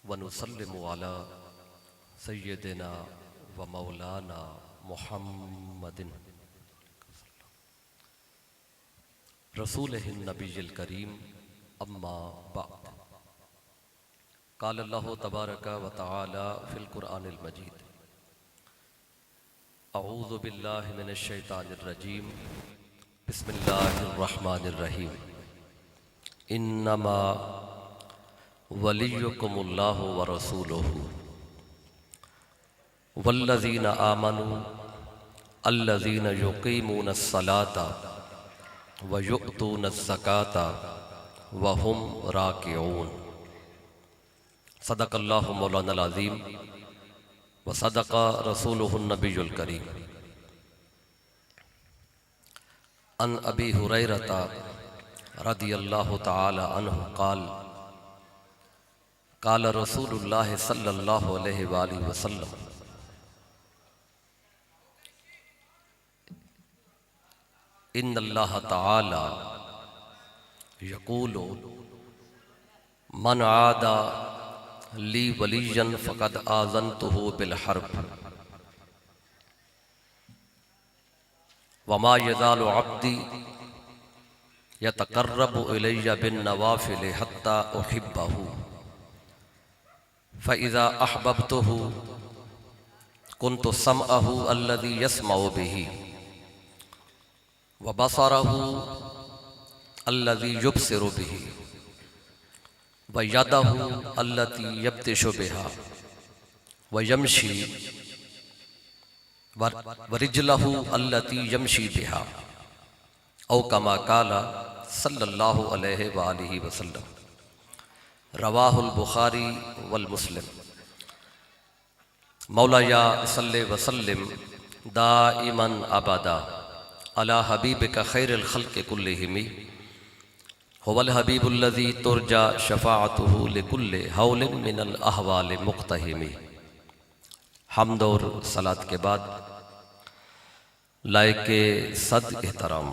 वनुसल्लिमु अला सय्यदिना व मौलाना मुहम्मदिन रसूलिहिन नबिय्यिल करीम अम्मा बअद। क़ाल अल्लाहु तबारक व तआला फ़िल क़ुरआनिल मजीद अऊज़ु बिल्लाहि मिनश शैतानिर रजीम बिस्मिल्लाहिर रहमानिर रहीम। इन्नमा वलियुकुमुल्लाहु व रसूलुहु वल्लज़ीना आमनु अल्लज़ीना युक़ीमूनस सलाता व युअतूनज़ ज़काता व हुम राकिऊन। सदक़ल्लाहु मौलानल अज़ीम व सदक़ रसूलुहुन नबियुल करीम। अन अबी हुरैरता रदियल्लाहु तआला अन्हु क़ाल क़ाल रसूलुल्लाह सल्लल्लाहु अलैहि वसल्लम इन्नल्लाह तआला यक़ूलु मन आदा ली वलियन फ़क़द आज़नतुहु बिल हर्ब वमा यज़ालु अब्दी यतक़र्रबु इलय्या बिन नवाफ़िल हत्ता उहिब्बहु फ़इज़ा अहबब्तुहु कुन्तु समअहु अल्लज़ी यस्मउ बिही व बसरहु अल्लज़ी युबसिरु बिही व यदहु अल्लती यब्तिशु बिहा व यमशी व रिजलहु अल्लती यमशी बिहा औ कमा काला सल्लल्लाहु अलैहि व आलिहि वसल्लम। रवाहुल बुखारी वल मुस्लिम। मौला या सल्ले वसल्लिम दाइमन अबदा अला हबीबिका खैरिल खल्क़ि कुल्लिहिम हुवल हबीबुल्लज़ी तुरजा शफ़ाअतुहु लिकुल्लि हौलिन मिनल अहवाल मुक़्तहिम। हम्द और सलात के बाद लायके सद एहतराम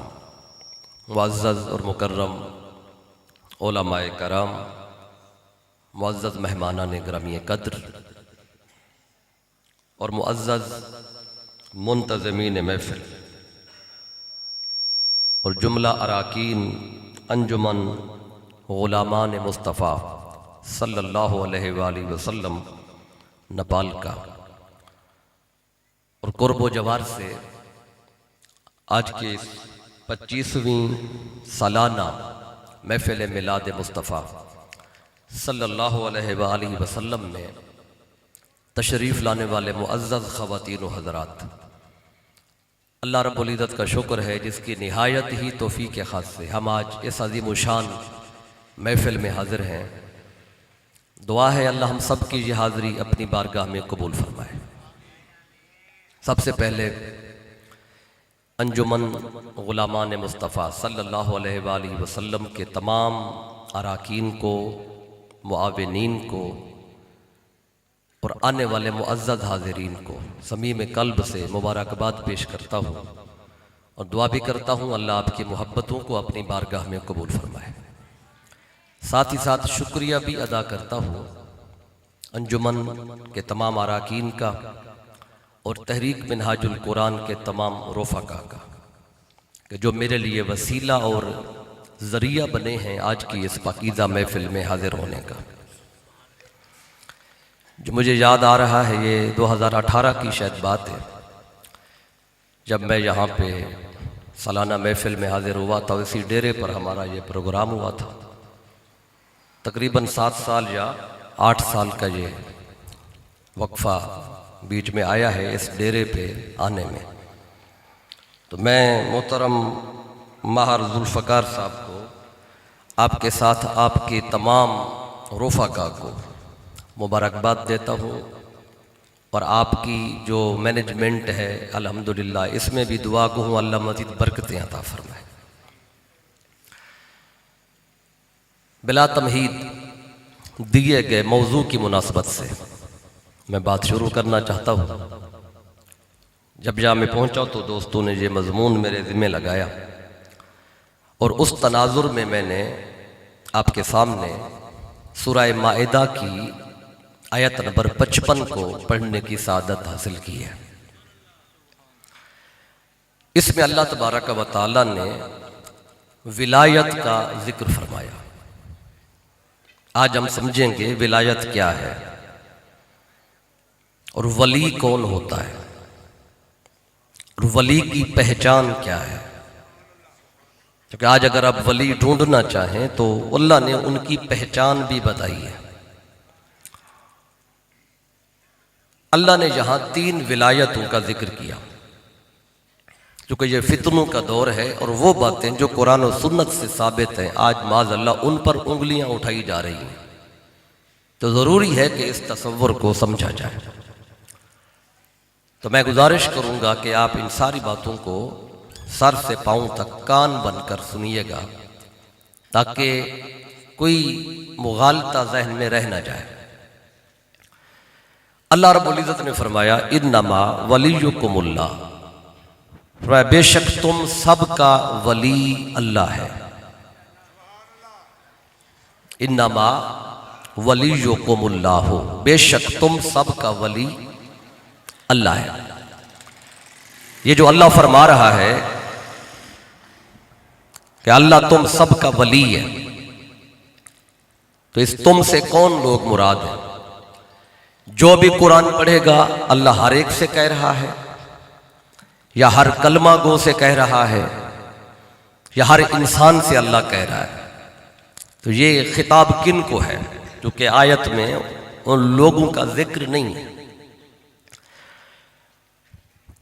मुअज़्ज़ज़ और मुकर्रम उलमाए कराम, मुअज़्ज़ज़ मेहमानान गिरामी कद्र और मुअज़्ज़ज़ मुंतज़मीन महफ़िल और जुमला अराकीन अंजुमन गुलामान मुस्तफ़ा सल्लल्लाहु अलैहि वसल्लम नेपाल का और कुर्ब व जवार से आज के 25वीं सालाना महफ़िल मिलाद मुस्तफ़ा सल्लल्लाहु अलैहि वसल्लम में तशरीफ़ लाने वाले मुअज़्ज़ज़ ख़वातीन व हज़रात, अल्लाह रब्बुल इज़्ज़त का शुक्र है जिसकी निहायत ही तौफ़ीक़ ख़ास से हम आज इस अज़ीम शान महफ़िल में हाज़िर हैं। दुआ है अल्लाह हम सब की ये हाज़िरी अपनी बारगाह में कबूल फरमाए। सबसे पहले अंजुमन गुलामान मुस्तफ़ा सल्लल्लाहु अलैहि वसल्लम के तमाम अराकीन को, मुआविनीन को और आने वाले मुअज़्ज़ज़ हाज़िरीन को समीम कल्ब से मुबारकबाद पेश करता हूँ और दुआ भी करता हूँ अल्लाह आपकी मोहब्बतों को अपनी बारगाह में कबूल फरमाए। साथ ही साथ शुक्रिया भी अदा करता हूँ अंजुमन के तमाम अराकीन का और तहरीक मिनहाजुल कुरान के तमाम रफ़क़ा का कि जो मेरे लिए वसीला और ज़रिया बने हैं आज की इस पाकीज़ा महफ़िल में हाज़िर होने का। जो मुझे याद आ रहा है ये 2018 की शायद बात है जब मैं यहाँ पे सालाना महफ़िल में हाज़िर हुआ था। इसी डेरे पर हमारा ये प्रोग्राम हुआ था। तकरीबन 7 साल या 8 साल का ये वक्फ़ा बीच में आया है इस डेरे पे आने में। तो मैं मोहतरम माहर जुल्फ़कार साहब को, आपके साथ आपके तमाम रफ़क़ा को मुबारकबाद देता हूँ और आपकी जो मैनेजमेंट है अल्हम्दुलिल्लाह इसमें भी दुआ को हूँ अल्लाह मज़ीद बरकतें अता फरमाए। बिला तमहीद दिए गए मौजू की मुनासबत से मैं बात शुरू करना चाहता हूँ। जब यहाँ मैं पहुँचा तो दोस्तों ने ये मज़मून मेरे ज़िम्मे लगाया और उस तनाजुर में मैंने आपके सामने सूरह माइदा की आयत नंबर 55 को पढ़ने की सादत हासिल की है। इसमें अल्लाह तबारक व तआला ने विलायत का जिक्र फरमाया। आज हम समझेंगे विलायत क्या है और वली कौन होता है और वली की पहचान क्या है। क्योंकि आज अगर आप वली ढूंढना चाहें तो अल्लाह ने उनकी पहचान भी बताई है। अल्लाह ने यहां 3 विलायतों का जिक्र किया, क्योंकि ये फितनों का दौर है और वो बातें जो कुरान और सुन्नत से साबित हैं आज माज़अल्लाह उन पर उंगलियां उठाई जा रही हैं। तो ज़रूरी है कि इस तसव्वुर को समझा जाए। तो मैं गुजारिश करूंगा कि आप इन सारी बातों को सर से पांव तक कान बनकर सुनिएगा, ताकि कोई मुगालता जहन में रह ना जाए। अल्लाह रब्बुल इज़्ज़त ने फरमाया इन्नमा वलियुकुमुल्लाह, फरमाया बेशक तुम सबका वली अल्लाह है। इन्नमा वलियुकुमुल्लाह, बेशक तुम सबका वली अल्लाह है। ये जो अल्लाह फरमा रहा है कि अल्लाह तुम सबका वली है, तो इस तुम से कौन लोग मुराद है? जो भी कुरान पढ़ेगा अल्लाह हर एक से कह रहा है, या हर कलमा गो से कह रहा है, या हर इंसान से अल्लाह कह रहा है। तो ये खिताब किन को है? क्योंकि आयत में उन लोगों का जिक्र नहीं है।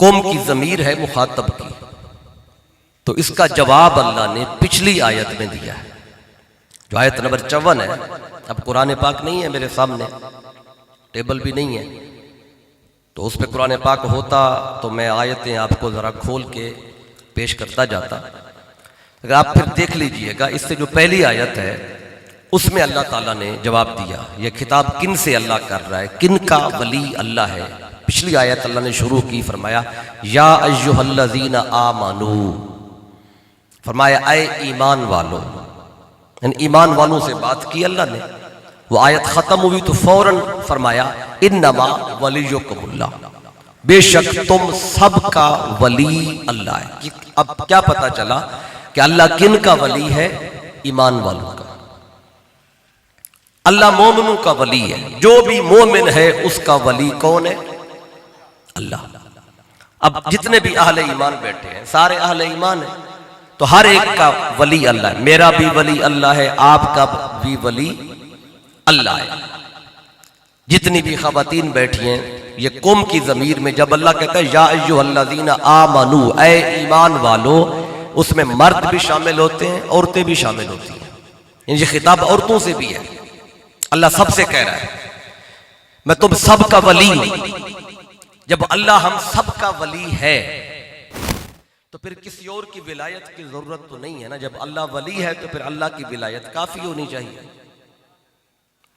कौम की ज़मीर है मुखातब की, तो इसका जवाब अल्लाह ने पिछली आयत में दिया है, जो आयत नंबर 54 है। अब कुरान पाक नहीं है मेरे सामने, टेबल भी नहीं है, तो उस पर कुरान पाक होता तो मैं आयतें आपको ज़रा खोल के पेश करता जाता। अगर आप फिर देख लीजिएगा, इससे जो पहली आयत है उसमें अल्लाह ताला ने जवाब दिया। यह खिताब किन से अल्लाह कर रहा है, किन का वली अल्लाह है। पिछली आयत अल्लाह ने शुरू की, फरमाया या अय्युहल्लज़ीना आमनू, फरमाया ऐ ईमान वालों, यानी ईमान वालों से बात की अल्लाह ने। वो आयत खत्म हुई तो फौरन फरमाया इन्नमा वलियुकुमुल्लाह, बेशक तुम सबका वली अल्लाह है। अब क्या पता चला कि अल्लाह किन का वली है? ईमान वालों का। अल्लाह मोमिनों का वली है। जो भी मोमिन है उसका वली कौन है? अल्लाह। अब जितने भी अहले ईमान बैठे हैं सारे अहले ईमान है, तो हर एक का वली अल्लाह है। मेरा भी वली अल्लाह है, आपका भी वली अल्लाह है। जितनी भी खवातीन बैठी हैं, ये कौम की ज़मीर में जब अल्लाह कहता है या अय्युहल्लज़ीना आमनू, ऐ ईमान वालों, उसमें मर्द भी शामिल होते हैं, औरतें भी शामिल होती हैं। ये खिताब औरतों से भी है। अल्लाह सबसे कह रहा है मैं तुम सबका वली हूं। जब अल्लाह हम सबका वली है तो फिर किसी और की विलायत की जरूरत तो नहीं है ना। जब अल्लाह वली है तो फिर अल्लाह की विलायत काफी होनी चाहिए।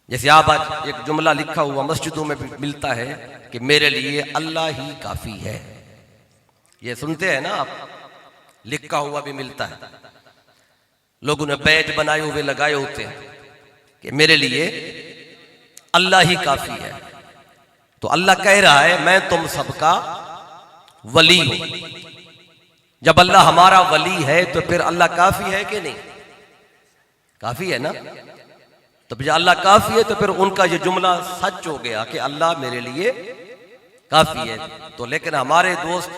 जैसे आप आज एक जुमला लिखा हुआ मस्जिदों में भी मिलता है कि मेरे लिए अल्लाह ही काफी है। ये सुनते हैं ना आप, लिखा हुआ भी मिलता है। लोगों ने बैज बनाए हुए लगाए होते हैं कि मेरे लिए अल्लाह ही काफी है। तो अल्लाह कह रहा है मैं तुम सबका वली हूं। जब अल्लाह हमारा वली है तो फिर अल्लाह काफी है कि नहीं? काफी है ना। तो जब अल्लाह काफी है तो फिर उनका ये जुमला सच हो गया कि अल्लाह मेरे लिए काफी है। तो लेकिन हमारे दोस्त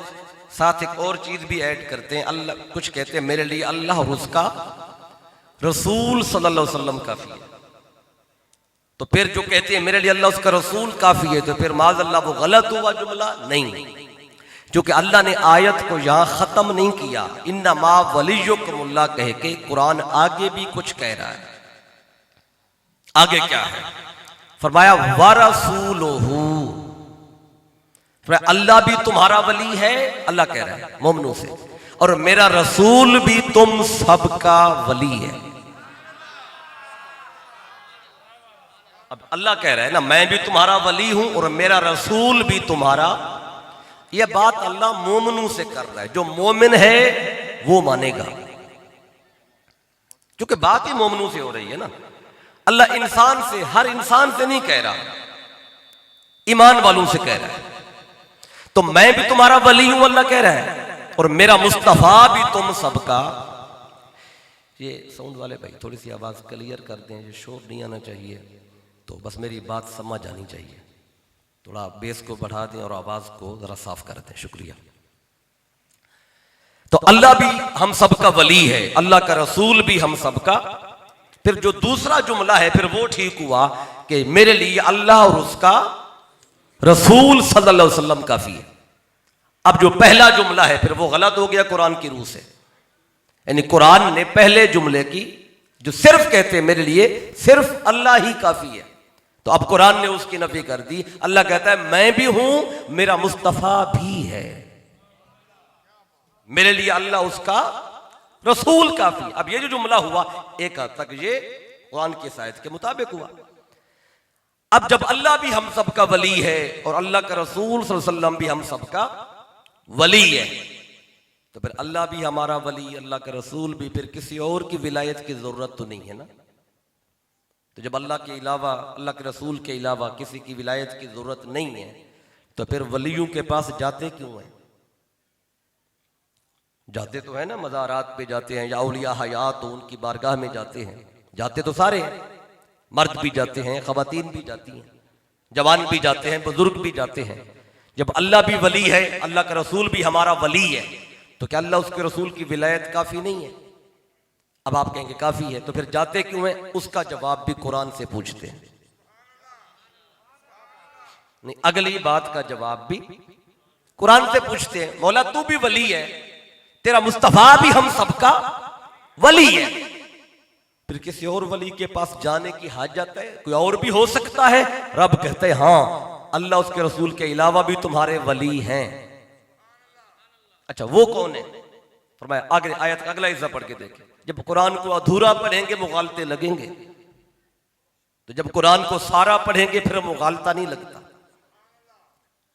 साथ एक और चीज भी ऐड करते हैं, अल्लाह कुछ कहते हैं मेरे लिए अल्लाह और उसका रसूल सल्लल्लाहु अलैहि वसल्लम काफी है। तो फिर जो कहते हैं मेरे लिए अल्लाह उसका रसूल काफी है, तो फिर माज़अल्लाह वो गलत हुआ जुमला नहीं, क्योंकि अल्लाह ने आयत को यहां खत्म नहीं किया। इन्नमा वलियुकुमुल्लाह कह के कुरान आगे भी कुछ कह रहा है। आगे क्या है? फरमाया वरसूलुहु, अल्लाह भी तुम्हारा वली है। अल्लाह कह रहा है मोमिनों से, और मेरा रसूल भी तुम सबका वली है। अब अल्लाह कह रहा है ना मैं भी तुम्हारा वली हूं और मेरा रसूल भी तुम्हारा। यह बात अल्लाह मोमिनों से कर रहा है। जो मोमिन है वो मानेगा, क्योंकि बात ही मोमिनों से हो रही है ना। अल्लाह इंसान से, हर इंसान से नहीं कह रहा ईमान वालों से कह रहा है। तो मैं भी तुम्हारा वली हूं, अल्लाह कह रहा है, और मेरा मुस्तफा भी तुम सबका। ये साउंड वाले भाई थोड़ी सी आवाज क्लियर कर दें, ये शोर नहीं आना चाहिए, तो बस मेरी बात समझ आनी चाहिए। थोड़ा बेस को बढ़ा दें और आवाज को जरा साफ कर दें, शुक्रिया। तो अल्लाह भी हम सबका वली है, अल्लाह का रसूल भी हम सबका। फिर जो दूसरा जुमला है फिर वो ठीक हुआ कि मेरे लिए अल्लाह और उसका रसूल सल्लल्लाहु अलैहि वसल्लम काफी है। अब जो पहला जुमला है फिर वो गलत हो गया कुरान की रूह से, यानी कुरान ने पहले जुमले की जो सिर्फ कहते हैं मेरे लिए सिर्फ अल्लाह ही काफी है, तो अब कुरान ने उसकी नफी कर दी। अल्लाह कहता है मैं भी हूं, मेरा मुस्तफा भी है, मेरे लिए अल्लाह उसका रसूल काफी। अब ये जो जुमला हुआ एक हद तक ये कुरान की आयत के मुताबिक हुआ। अब जब अल्लाह भी हम सबका वली है और अल्लाह का रसूल सल्लल्लाहु अलैहि वसल्लम भी हम सबका वली है, तो फिर अल्लाह भी हमारा वली, अल्लाह का रसूल भी, फिर किसी और की विलायत की जरूरत तो नहीं है ना। तो जब अल्लाह के अलावा, अल्लाह के रसूल के अलावा किसी की विलायत की जरूरत नहीं है, तो फिर वलियों के पास जाते क्यों हैं? जाते तो है ना, मज़ारात पे जाते हैं, या औलिया हयात तो उनकी बारगाह में जाते हैं, जाते तो सारे हैं, मर्द भी जाते हैं, खवातीन भी जाती हैं, जवान भी जाते हैं, बुजुर्ग भी जाते हैं। जब अल्लाह भी वली है, अल्लाह का रसूल भी हमारा वली है, तो क्या अल्लाह उसके रसूल की विलायत काफी नहीं है? अब आप कहेंगे काफी है, तो फिर जाते क्यों हैं? उसका जवाब भी कुरान से पूछते हैं। नहीं, अगली बात का जवाब भी कुरान से पूछते हैं। मौला तू भी वली है, तेरा मुस्तफा भी हम सबका वली है, फिर किसी और वली के पास जाने की हाजत है? कोई और भी हो सकता है? रब कहते हैं हाँ, अल्लाह उसके रसूल के अलावा भी तुम्हारे वली हैं। अच्छा वो कौन है? फरमाया आगे आयत का अगला हिस्सा पढ़ के देखें। जब कुरान को अधूरा पढ़ेंगे मुगालते लगेंगे, तो जब कुरान को सारा पढ़ेंगे फिर मुगालता नहीं लगता,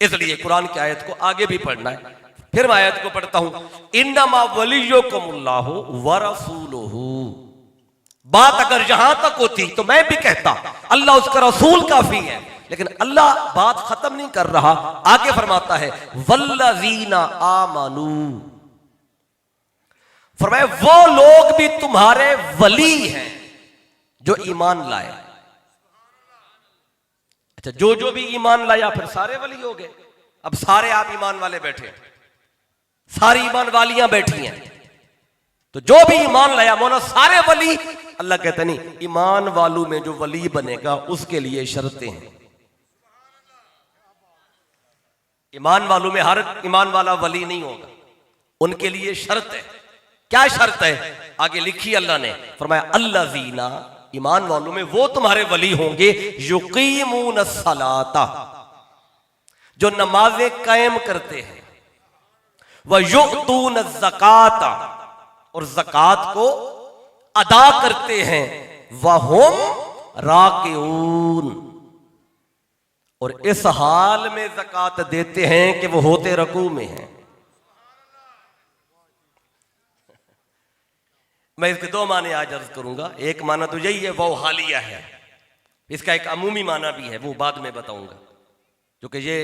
इसलिए कुरान की आयत को आगे भी पढ़ना है। फिर मैं आयत को पढ़ता हूं, इन्नमा वलियुकुमुल्लाहु व रसूलुहु। बात अगर यहां तक होती तो मैं भी कहता अल्लाह उसका रसूल काफी है, लेकिन अल्लाह बात खत्म नहीं कर रहा, आगे फरमाता है वल्लज़ीना आमनू, फरमाया वो लोग भी तुम्हारे वली हैं जो ईमान लाए। अच्छा जो भी ईमान लाया फिर सारे वली हो गए। अब सारे आप ईमान वाले बैठे, सारी ईमान वालियां बैठी हैं, तो जो भी ईमान लाया मौला सारे वली। अल्लाह कहता नहीं, ईमान वालों में जो वली बनेगा उसके लिए शर्तें हैं। ईमान वालों में हर ईमान वाला वली नहीं होगा, उनके लिए शर्त है। क्या शर्त है? आगे लिखी अल्लाह ने, फरमाया अल्लज़ीना, ईमान वालों में वो तुम्हारे वली होंगे युकीमून सलाता, जो नमाजें कायम करते हैं, व युतून ज़काता, और ज़कात को अदा करते हैं, वहुम राकिऊन, और इस हाल में ज़कात देते हैं कि वो होते रकू में हैं। मैं इसके दो माने आज अर्ज करूंगा। एक माना तो यही है वो हालिया है, इसका एक अमूमी माना भी है, वो बाद में बताऊंगा, क्योंकि ये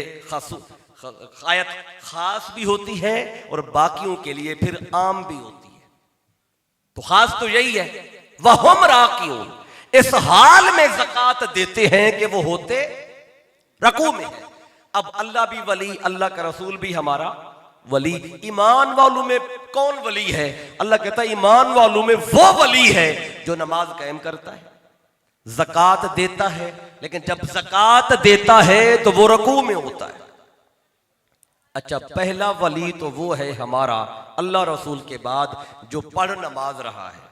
आयत खास भी होती है और बाकियों के लिए फिर आम भी होती है। तो खास तो यही है वहुम राकिऊन, इस हाल में ज़कात देते हैं कि वो होते रकू में है। अब अल्लाह भी वली, अल्लाह का रसूल भी हमारा वली। ईमान वालों में कौन वली है? अल्लाह कहता है ईमान वालों में वो वली है जो नमाज कायम करता है, ज़कात देता है, लेकिन जब ज़कात देता है तो वो रकू में होता है। अच्छा पहला वली तो वो है हमारा अल्लाह रसूल के बाद जो पढ़ नमाज रहा है,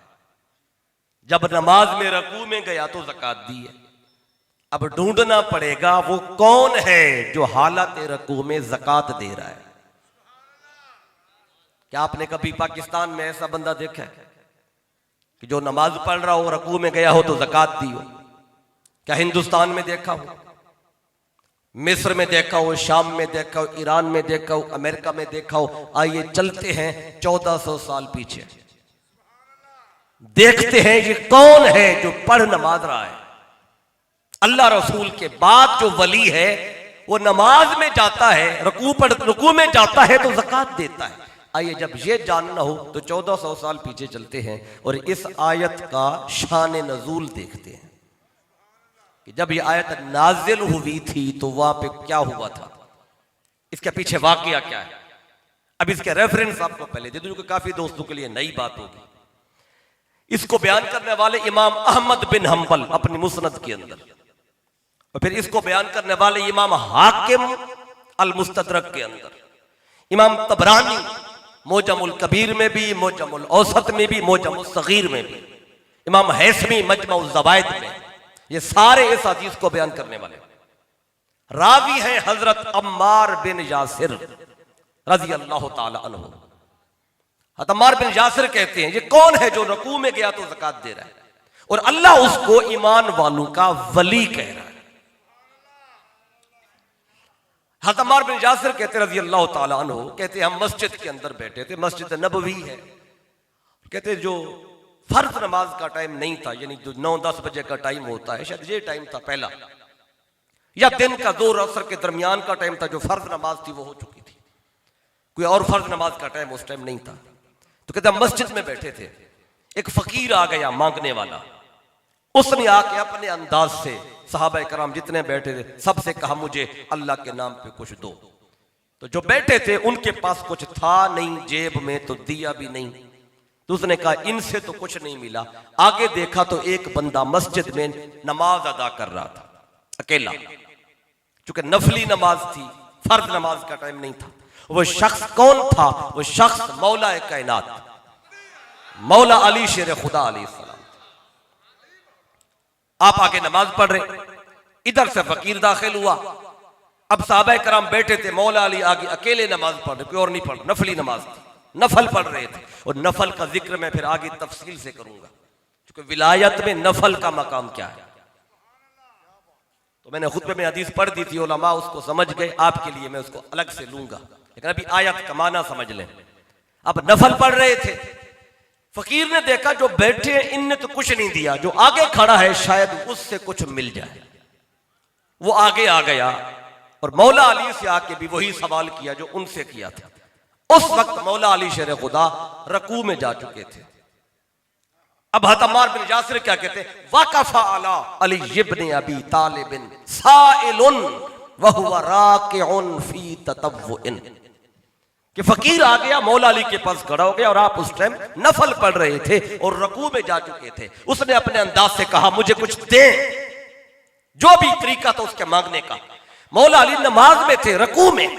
जब नमाज में रकू में गया तो ज़कात दी है। अब ढूंढना पड़ेगा वो कौन है जो हालत रकू में ज़कात दे रहा है। क्या आपने कभी पाकिस्तान में ऐसा बंदा देखा है कि जो नमाज पढ़ रहा हो, रकू में गया हो तो ज़कात दी हो? क्या हिंदुस्तान में देखा हो, मिस्र में देखा हो, शाम में देखा हो, ईरान में देखा हो, अमेरिका में देखा हो? आइए चलते हैं 1400 साल पीछे, देखते हैं ये कौन है जो पढ़ नमाज रहा है। अल्लाह रसूल के बाद जो वली है वो नमाज में जाता है, रुकू में जाता है तो ज़कात देता है। आइए जब ये जानना हो तो 1400 साल पीछे चलते हैं और इस आयत का शान नजूल देखते हैं कि जब ये आयत नाजिल हुई थी तो वहां पे क्या हुआ था, इसके पीछे वाकया क्या है। अब इसके रेफरेंस आपको पहले दे दूं, काफी दोस्तों के लिए नई बात होगी। इसको बयान करने वाले इमाम अहमद बिन हम्बल अपनी मुस्नद के अंदर, और फिर इसको बयान करने वाले इमाम हाकिम अल मुस्तदरक के अंदर, इमाम तबरानी मोजमुल कबीर में भी, मोजमुल औसत में भी, मोजमुल सगीर में भी, इमाम हैसमी मजमुल ज़वाइद में, ये सारे इस हदीस को बयान करने वाले रावी हैं हजरत अम्मार बिन यासिर रज़ी अल्लाह ताला अन्हु। अम्मार बिन यासिर कहते हैं ये कौन है जो रुकू में गया तो ज़कात दे रहा है और अल्लाह उसको ईमान वालों का वली कह रहा है। अम्मार बिन यासिर कहते रज़ी अल्लाह ताला अन्हु, कहते हम मस्जिद के अंदर बैठे थे, मस्जिद नबवी है, कहते जो फर्ज नमाज का टाइम नहीं था, यानी जो 9-10 बजे का टाइम होता है, शायद ये टाइम था पहला, या दिन का जोर असर के दरमियान का टाइम था, जो फर्ज नमाज थी वो हो चुकी थी, कोई और फर्ज नमाज का टाइम उस टाइम नहीं था। तो कहते हम मस्जिद में बैठे थे, एक फकीर आ गया मांगने वाला, उसने आके अपने अंदाज से सहाबा कराम जितने बैठे थे सबसे कहा मुझे अल्लाह के नाम पे कुछ दो। तो जो बैठे थे उनके पास कुछ था नहीं, जेब में तो दिया भी नहीं, तो उसने कहा इनसे तो कुछ नहीं मिला। आगे देखा तो एक बंदा मस्जिद में नमाज अदा कर रहा था अकेला, चूंकि नफली नमाज थी, फर्ज नमाज का टाइम नहीं था। वो शख्स कौन था? वो शख्स मौला कायनात मौला अली शेर खुदा अलैहिस्सलाम। आप आगे नमाज पढ़ रहे, इधर से फकीर दाखिल हुआ, अब साहबा कराम बैठे थे, मौला अली आगे अकेले नमाज पढ़ रहे, कोई और नहीं पढ़, नफली नमाज थी, नफल पढ़ रहे थे। और नफल का जिक्र मैं फिर आगे तफसील से करूंगा, क्योंकि विलायत में नफल का मकाम क्या है। तो मैंने खुतबे में हदीस पढ़ दी थी, उलमा उसको समझ गए, आपके लिए मैं उसको अलग से लूंगा, लेकिन अभी आयत का माना समझ लें। अब नफल पढ़ रहे थे, फकीर ने देखा जो बैठे हैं इनने तो कुछ नहीं दिया, जो आगे खड़ा है शायद उससे कुछ मिल जाए। वो आगे आ गया और मौला अली से आके भी वही सवाल किया जो उनसे किया था। उस वक्त मौला अली शेर खुदा रकू में जा चुके थे। अब अम्मार बिन यासिर क्या कहते हैं, वाकफा अला अली इब्न अबी तालिब साइलुन व हुवा राकिउन फी ततव्वुइन, कि फकीर आ गया, मौला अली के पास खड़ा हो गया और आप उस टाइम नफल पढ़ रहे थे और रकू में जा चुके थे। उसने अपने अंदाज से कहा मुझे कुछ दे, जो भी तरीका था उसके मांगने का। मौला अली नमाज में थे, रकू में,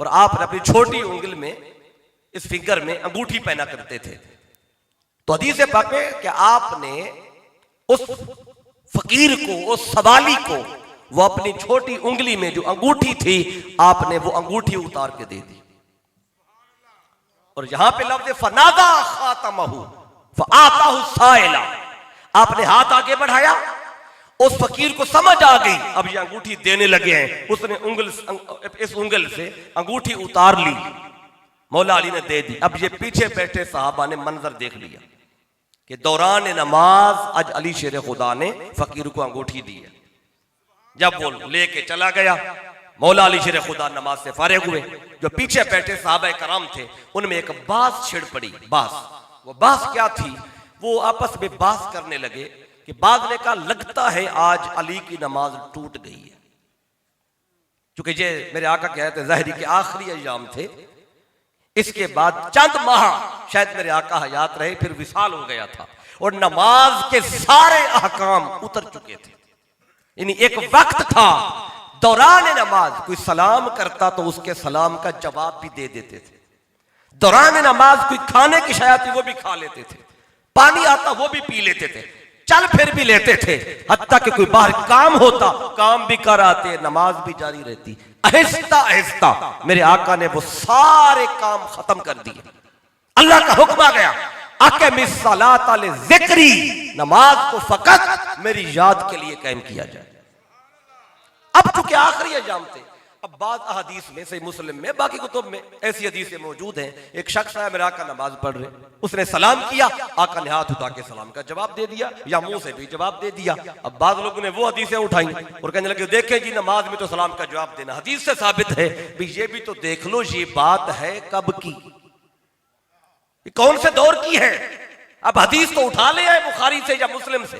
और आपने अपनी छोटी उंगली में, इस फिंगर में अंगूठी पहना करते थे। तो हदीस पाक में कि आपने उस फकीर को, उस सवाली को, वो अपनी छोटी उंगली में जो अंगूठी थी, आपने वो अंगूठी उतार के दे दी। और यहां पे लफ्ज़ फनादा खातमहु फआताहु साइला, आपने हाथ आगे बढ़ाया, उस फकीर को समझ आ गई अब ये अंगूठी देने लगे हैं, उसने इस उंगल से अंगूठी उतार ली, मौला अली ने दे दी। अब ये पीछे बैठे साहबा ने मंजर देख लिया कि दौरान नमाज आज अली शेर खुदा ने फकीर को अंगूठी दी है। जब वो लेके चला गया, मौला अली शेर खुदा नमाज से फारिग हुए, जो पीछे बैठे साहबा कराम थे उनमें एक बास छिड़ पड़ी। बास, वो बास क्या थी? वो आपस में बास करने लगे कि बाद ने कहा लगता है आज अली की नमाज टूट गई है, क्योंकि ये मेरे आका कहते ज़ाहिरी के आखिरी अय्याम थे। इसके बाद चंद माह शायद मेरे आका हयात रहे, फिर विसाल हो गया था और नमाज के सारे अहकाम उतर चुके थे। यानी एक वक्त था दौरान नमाज कोई सलाम करता तो उसके सलाम का जवाब भी दे देते थे, दौरान नमाज कोई खाने की शायद वो भी खा लेते थे, पानी आता वो भी पी लेते थे, चल फिर भी लेते थे, हत्ता कि कोई बाहर काम होता काम भी कर आते, नमाज भी जारी रहती। आहिस्ता आहिस्ता मेरे आका ने वो सारे काम खत्म कर दिए। अल्लाह का हुक्म आ गया, अक़िमिस सलाता लिज़िक्री, नमाज को फकत मेरी याद के लिए कायम किया जाए। अब चूंकि आखिरी अय्याम थे, अब बाद अहदीस में, सही मुस्लिम में, बाकी कुतुब में ऐसी हदीसें मौजूद हैं। एक शख्स है, मेरे आका नमाज पढ़ रहे, उसने सलाम किया, आका ने हाथ उठा के सलाम का जवाब दे दिया या मुंह से भी जवाब दे दिया। अब बाद लोगों ने वो हदीसें उठाई और कहने लगे देखें जी, नमाज में तो सलाम का जवाब देना हदीस से साबित है। भाई ये भी तो देख लो, ये बात है कब की, कौन से दौर की है। अब हदीस तो उठा ले आए बुखारी से या मुस्लिम से,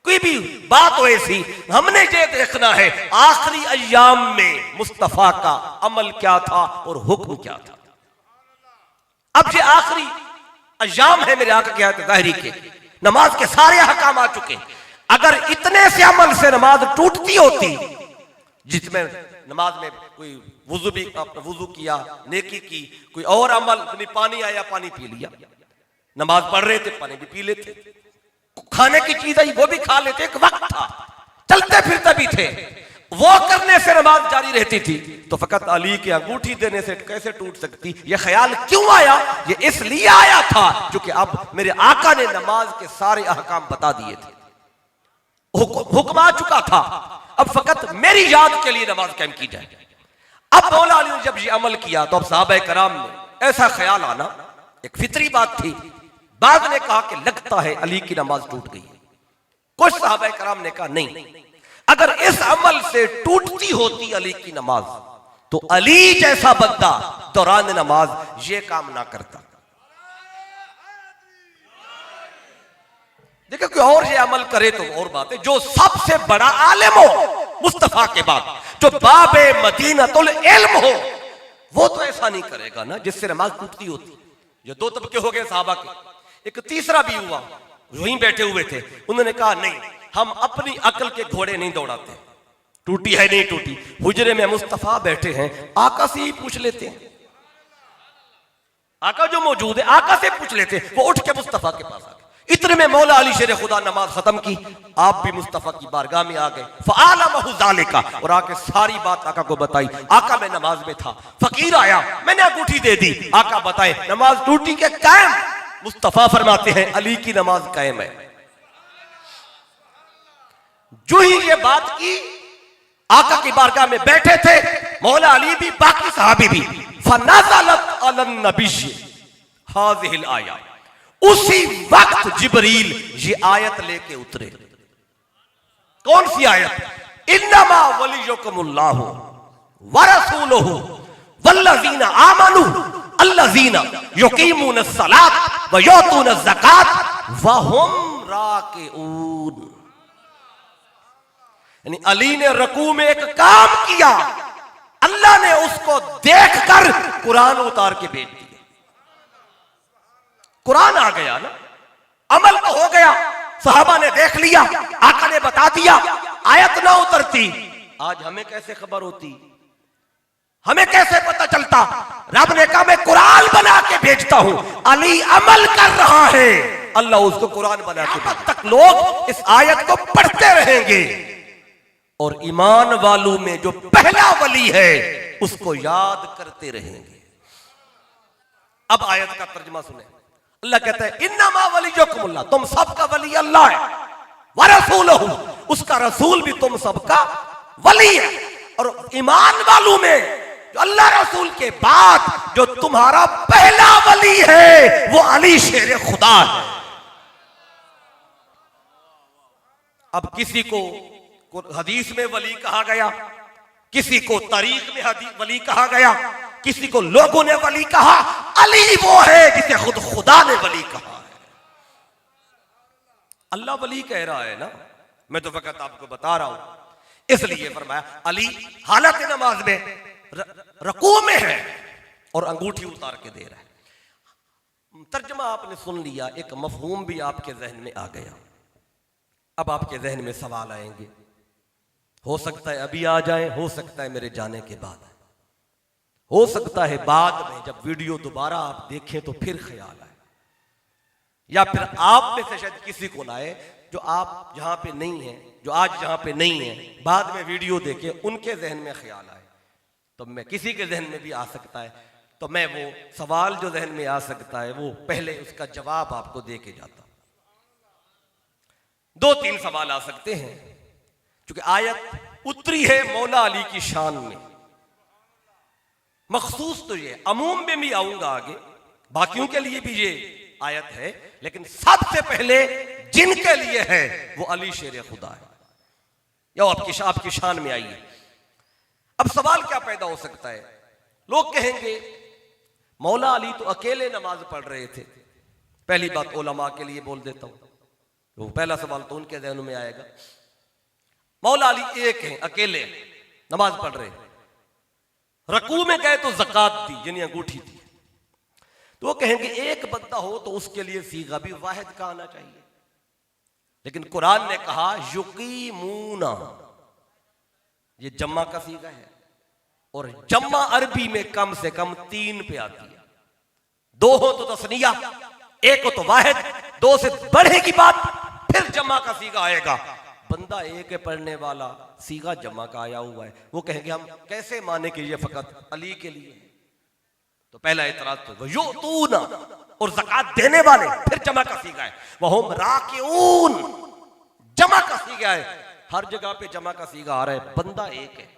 कोई भी बात हो ऐसी, हमने ये देखना है आखिरी अय्याम में मुस्तफा का अमल क्या था और हुक्म क्या था। अब ये आखिरी अय्याम है मेरे आका के हयात ज़ाहिरी के, नमाज के सारे अहकाम आ चुके। अगर इतने से अमल से नमाज टूटती होती, जिसमें नमाज में कोई वुजू किया, नेकी की, कोई और अमल, पानी आया पानी पी लिया, नमाज पढ़ रहे थे पानी भी पी लेते, खाने की चीज आई वो भी खा लेते, एक वक्त था, चलते फिरते भी थे, वो करने से नमाज जारी रहती थी। तो फकत अली की अंगूठी देने से कैसे टूट सकती? ये ख्याल क्यों आया? ये इसलिए आया था क्योंकि अब मेरे आका ने नमाज के सारे अहकाम बता दिए थे, हुक्म आ चुका था। अब फकत मेरी याद के लिए नमाज कायम की जाए। अब मौला अली ने जब ये अमल किया तो अब सहाबा कराम में ऐसा ख्याल आना एक फितरी बात थी। बाद ने कहा कि लगता है अली की नमाज टूट गई। कुछ सहाबा कराम ने कहा नहीं, अगर इस अमल से टूटती होती अली की नमाज तो अली जैसा बंदा दौरान नमाज ये काम ना करता। देखो कोई और ये अमल करे तो और बात है, जो सबसे बड़ा आलिम हो मुस्तफा के बाद, जो बाबे मदीनतुल इल्म हो, वो तो ऐसा नहीं करेगा ना जिससे नमाज टूटती होती। ये दो तबके हो गए साहबा के। एक तीसरा भी हुआ, वहीं बैठे हुए थे, उन्होंने कहा नहीं, हम अपनी अकल के घोड़े नहीं दौड़ाते, टूटी है नहीं टूटी, हुजरे में मुस्तफा बैठे हैं, आका से ही पूछ लेते हैं, आका जो मौजूद है आका से पूछ लेते हैं। वो उठ के मुस्तफा के पास आ गए। इतने में मौला अली शेर खुदा नमाज खत्म की, आप भी मुस्तफा की बारगाह में आ गए। फ़अलमहु ज़ालिका, और आके सारी बात आका को बताई। आका मैं नमाज में था, फकीर आया, मैंने अंगूठी दे दी। आका बताए नमाज टूटी के कायम? मुस्तफा फरमाते हैं अली की नमाज कायम है। जो ही ये बात की, आका की बारगाह में बैठे थे मौला अली भी, बाकी सहाबी भी। फनज़लत अलन नबिय्य हाज़िहिल आया, उसी वक्त जिब्रील ये आयत लेके उतरे। कौन सी आयत? इन्नमा वलियुकुमुल्लाहु व रसूलुहु वल्लज़ीना आमनू अल्लज़ीना युकीमूनस सलात व युतूनज़ ज़कात व हुम राकिऊन। यानी अली ने रकू में एक काम किया, अल्लाह ने उसको देखकर कुरान उतार के भेज दिया। कुरान आ गया ना, अमल तो हो गया, सहाबा ने देख लिया, आका ने बता दिया। आयत ना उतरती, आज हमें कैसे खबर होती? हमें कैसे पता चलता? रब ने कहा मैं कुरान बना के भेजता हूं, अली अमल कर रहा है, अल्लाह उसको कुरान बना के भेजता। तक लोग इस आयत को पढ़ते रहेंगे और ईमान वालों में जो पहला वली है उसको याद करते रहेंगे। अब आयत का तर्जुमा सुने। अल्लाह कहता है इन्नमा वलियुकुमुल्लाह, तुम सबका वली अल्लाह है, व रसूलुहु, उसका रसूल भी तुम सबका वली है। और ईमान वालों में जो अल्लाह रसूल के बाद जो तुम्हारा पहला वली है वो अली शेर खुदा है। अब किसी को हदीस में वली कहा गया, किसी को तारीख में वली कहा गया, किसी को लोगों ने वली कहा। अली वो है जिसे खुद खुदा ने वली कहा है। अल्लाह वली कह रहा है ना, मैं तो फकत आपको बता रहा हूं। इसलिए फरमाया अली हालत नमाज में रकू में है और अंगूठी उतार के दे रहा है। तर्जुमा आपने सुन लिया, एक मफहूम भी आपके जहन में आ गया। अब आपके जहन में सवाल आएंगे, हो सकता है अभी आ जाए, हो सकता है मेरे जाने के बाद, हो सकता है बाद में जब वीडियो दोबारा आप देखें तो फिर ख्याल आए, या फिर आप में से शायद किसी को लाए जो आप जहां पे नहीं है, जो आज जहां पे नहीं है, बाद में वीडियो देखे उनके जहन में ख्याल आए। तो मैं किसी के जहन में भी आ सकता है, तो मैं वो सवाल जो जहन में आ सकता है वो पहले उसका जवाब आपको दे के जाता। दो तीन सवाल आ सकते हैं, क्योंकि आयत उतरी है मौला अली की शान में, मखसूस तो ये, अमूम में भी आऊंगा आगे, बाकियों के लिए भी ये आयत है, लेकिन सबसे पहले जिनके लिए है वो अली शेर खुदा है, या आपकी शान में आई है। अब सवाल क्या पैदा हो सकता है, लोग कहेंगे मौला अली तो अकेले नमाज पढ़ रहे थे। पहली बात उलमा के लिए बोल देता हूं, वो पहला सवाल तो उनके ज़हन में आएगा। मौला अली एक हैं, अकेले नमाज पढ़ रहे, रकू में गए तो ज़कात दी यानी अंगूठी दी, तो वो कहेंगे एक बंदा हो तो उसके लिए सीगा भी वाहिद का आना चाहिए। लेकिन कुरान ने कहा युकीमूना, ये जम्मा का सीगा है, और जम्मा अरबी में कम से कम 3 पे आती है। 2 हो तो तस्निया, 1 हो तो वाहिद, 2 से बढ़ेगी बात फिर जम्मा का सीगा आएगा। बंदा एक है पढ़ने वाला, सीगा जम्मा का आया हुआ है, वो कहेंगे हम कैसे माने कि ये फकत अली के लिए है। तो पहला एतराज तो यो तूना, और ज़कात देने वाले, फिर जमा का सीगा है। वहुम राकिऊन, जमा का सीगा है, हर जगह पे जमा का सीगा आ रहा है, बंदा एक है।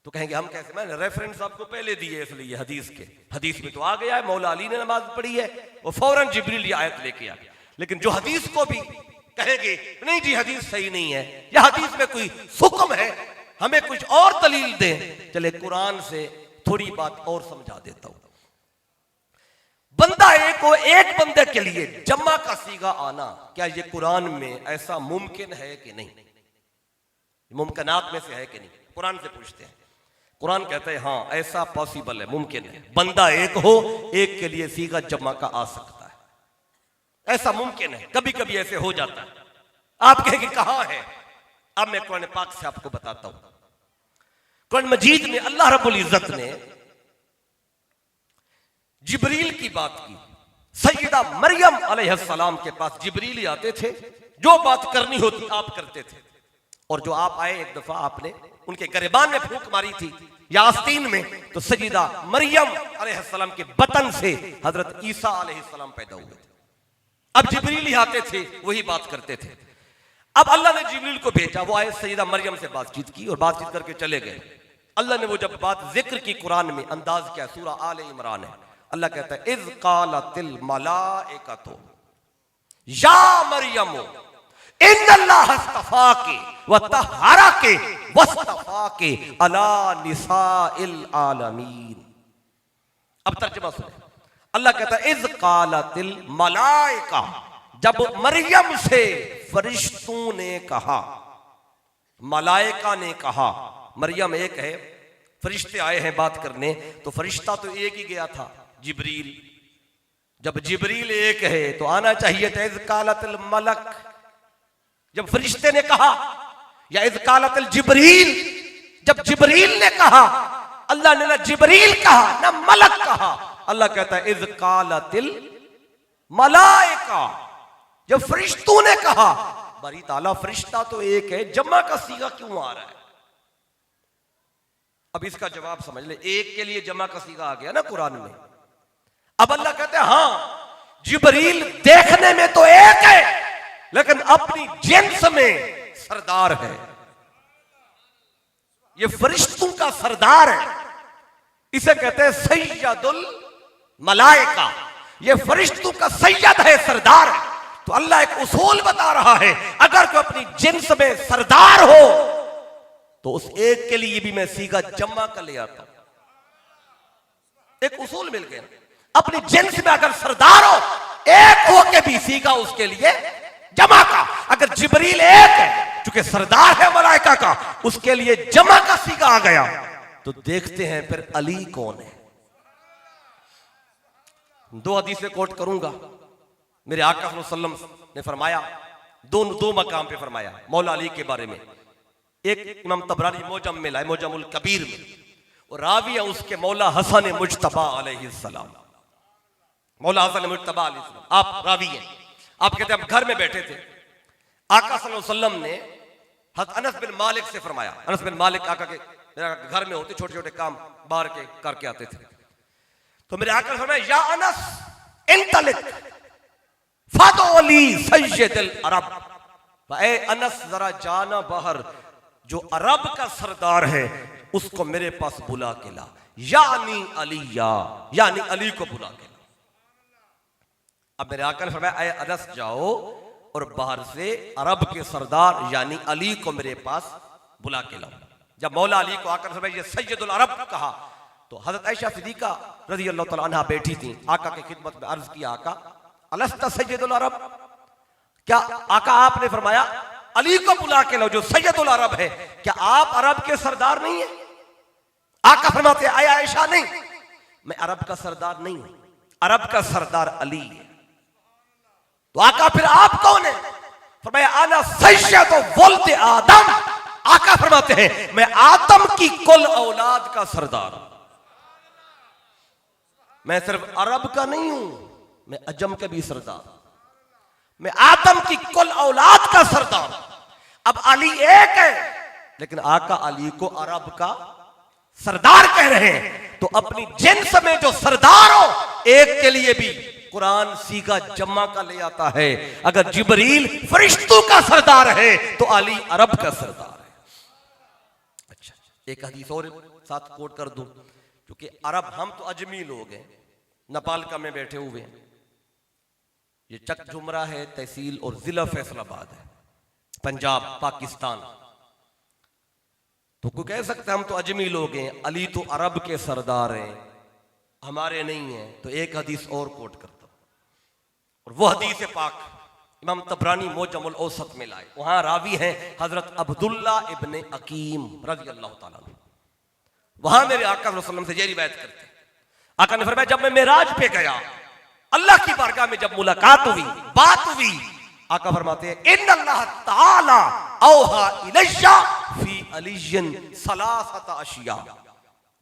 तो कहेंगे हम कैसे, मैंने रेफरेंस आपको पहले दिए इसलिए हदीस के, हदीस में तो आ गया है मौला अली ने नमाज पढ़ी है, वो फौरन जिब्रील ये आयत लेके आ गया। लेकिन जो हदीस को भी कहेंगे नहीं जी हदीस सही नहीं है, या हदीस में कोई हुक्म है, हमें कुछ और दलील दें, चले कुरान से थोड़ी बात और समझा देता हूं। बंदा एक हो, एक बंदे के लिए जम्मा का सीगा आना, क्या ये कुरान में ऐसा मुमकिन है कि नहीं? मुमकिनात में से है कि नहीं? कुरान से पूछते हैं। कुरान कहता है हाँ ऐसा पॉसिबल है, मुमकिन है, बंदा एक हो, एक के लिए सीगा जम्मा का आ सकता है, ऐसा मुमकिन है, कभी कभी ऐसे हो जाता है। आप कहेंगे कहां है? अब मैं कुरान पाक से आपको बताता हूं। कुरान मजीद में अल्लाह रब्बुल इज्जत ने जिब्रील की बात की। सैयदा मरियम अलैहिस्सलाम के पास जिब्रील ही आते थे, जो बात करनी होती आप करते थे। और जो आप आए एक दफा, आपने उनके गिरबान में फूंक मारी थी या आस्तीन में, तो सैयदा मरियम अलैहिस्सलाम के बतन से हजरत ईसा अलैहिस्सलाम पैदा हुए थे। अब जिब्रील ही आते थे, वही बात करते थे। अब अल्लाह ने जिब्रील को भेजा, वो आए सैयदा मरियम से बातचीत की और बातचीत करके चले गए। अल्लाह ने वो जब बात जिक्र की कुरान में, अंदाज क्या, सूरा आले इमरान है, अल्लाह कहता है इज़ क़ालतिल मलाइकतु या मरियम इन्नल्लाह अस्तफ़ाके व तहहरके वस्तफ़ाके अला निसाइल आलमीन। अब तर्जुमा सुने। अल्लाह कहता है इज़ क़ालतिल मलाइका, जब मरियम से फरिश्तों ने कहा, मलाइका ने कहा, मरियम एक है, फरिश्ते आए हैं बात करने, तो फरिश्ता तो एक ही गया था जिब्रील। जब जिब्रील एक है तो आना चाहिए था इज़ क़ालतिल मलक, जब फरिश्ते ने कहा, या इज़ क़ालतिल जिब्रील, जब जिब्रील ने कहा। अल्लाह ने ना जिब्रील कहा ना मलक कहा, अल्लाह कहता है इज़ क़ालतिल मलाइका, जब फरिश्तों ने कहा। बारी ताला फरिश्ता तो एक है, जम्मा का सीगा क्यों आ रहा है? अब इसका जवाब समझ ले, एक के लिए जमा का सीगा आ गया ना कुरान में। अब अल्लाह कहते हैं हाँ जिब्रील देखने में तो एक है, लेकिन अपनी जिन्स में सरदार है, ये फरिश्तों का सरदार है, इसे कहते हैं सैयदुल मलाइका, ये फरिश्तों का सैयद है, सरदार है। तो अल्लाह एक उसूल बता रहा है, अगर कोई अपनी जिन्स में सरदार हो तो उस एक के लिए भी मैं सीगा जम्मा कर ले आता हूं। एक उसूल मिल गया, अपनी जिन्स में अगर सरदार हो, एक हो के भी सीगा उसके लिए जमा का। अगर जिब्रील एक है, चूंकि सरदार है मलाइका का, उसके लिए जमा का सीगा आ गया। तो देखते हैं फिर अली कौन है। 2 हदीसें कोट करूंगा। मेरे आका सल्लल्लाहु अलैहि वसल्लम ने फरमाया, दो मकाम पे फरमाया मौला अली के बारे में। एक इमाम तबरानी मोजम में लाए, मोजमुल कबीर में, और रावी है उसके मौला हसन मुज्तबा अलैहिस्सलाम। मौला हसन मुज्तबा अलैहिस्सलाम आप रावी हैं। आप कहते हैं हम घर में बैठे थे, आका सल्लल्लाहु अलैहि वसल्लम ने हज़रत अनस बिन मालिक से फरमाया। अनस बिन मालिक आका के घर में होते, छोटे छोटे काम बाहर के करके आते थे। तो मेरे आका ने फरमाया या अनस इंतलिक फदोली सय्यदुल अरब, ए अनस जरा जाना बाहर, जो अरब का सरदार है उसको मेरे पास बुला के ला, यानी अलिया, यानी अली को बुला के ला। अब मेरे आका ने फरमाया ऐ अनस जाओ और बाहर से अरब के सरदार यानी अली को मेरे पास बुला के लाओ। जब मौला अली को आका ने फरमाया ये सैयदुल अरब कहा तो हजरत आयशा सिद्दीका रज़ी अल्लाह तआला अन्हा बैठी थी। आका की खिदमत में अर्ज किया, आका अलस्ता सैयदुल अरब, क्या आका आपने फरमाया अली को बुला के लो जो सैयदुल अरब है, क्या आप अरब के सरदार नहीं है? आका फरमाते आया आयशा नहीं, मैं अरब का सरदार नहीं हूं, अरब का सरदार अली है। तो आका फिर आप कौन है? फरमाया आना सैयदु वल्द आदम। आका फरमाते हैं मैं आदम की कुल औलाद का सरदार हूं। मैं सिर्फ अरब का नहीं हूं, मैं अजम का भी सरदार, मैं आदम की कुल औलाद का सरदार। अब अली एक है लेकिन आका अली को अरब का सरदार कह रहे हैं, तो अपनी जिन्स में जो सरदार हो एक के लिए भी कुरान सीगा जम्मा का ले आता है। अगर जिब्रील फरिश्तों का सरदार है तो अली अरब का सरदार है। अच्छा, एक हदीस और साथ कोट कर दूं, क्योंकि अरब हम तो अजमी लोग हैं, नेपाल का में बैठे हुए हैं, ये चक झुमरा है तहसील और जिला फैसलाबाद है, पंजाब पाकिस्तान। तो कोई कह सकता है हम तो अजमी लोग हैं, अली तो अरब के सरदार हैं, हमारे नहीं है। तो एक हदीस और कोट करता हूं, और वो हदीस पाक इमाम तबरानी मोजमुल औसत में लाए। वहां रावी हैं हजरत अब्दुल्ला इब्ने अकीम रज़ी अल्लाह तआला अन्हु। वहां मेरे आका सल्लल्लाहु अलैहि वसल्लम से ये रिवायत करते हैं, आका ने फरमाया जब मैं मेराज पे गया, अल्लाह की बारगाह में जब मुलाकात हुई, बात हुई, आका फरमाते हैं इन्नल्लाह ताला औहा इलैया फी अलियन सलासत अशिया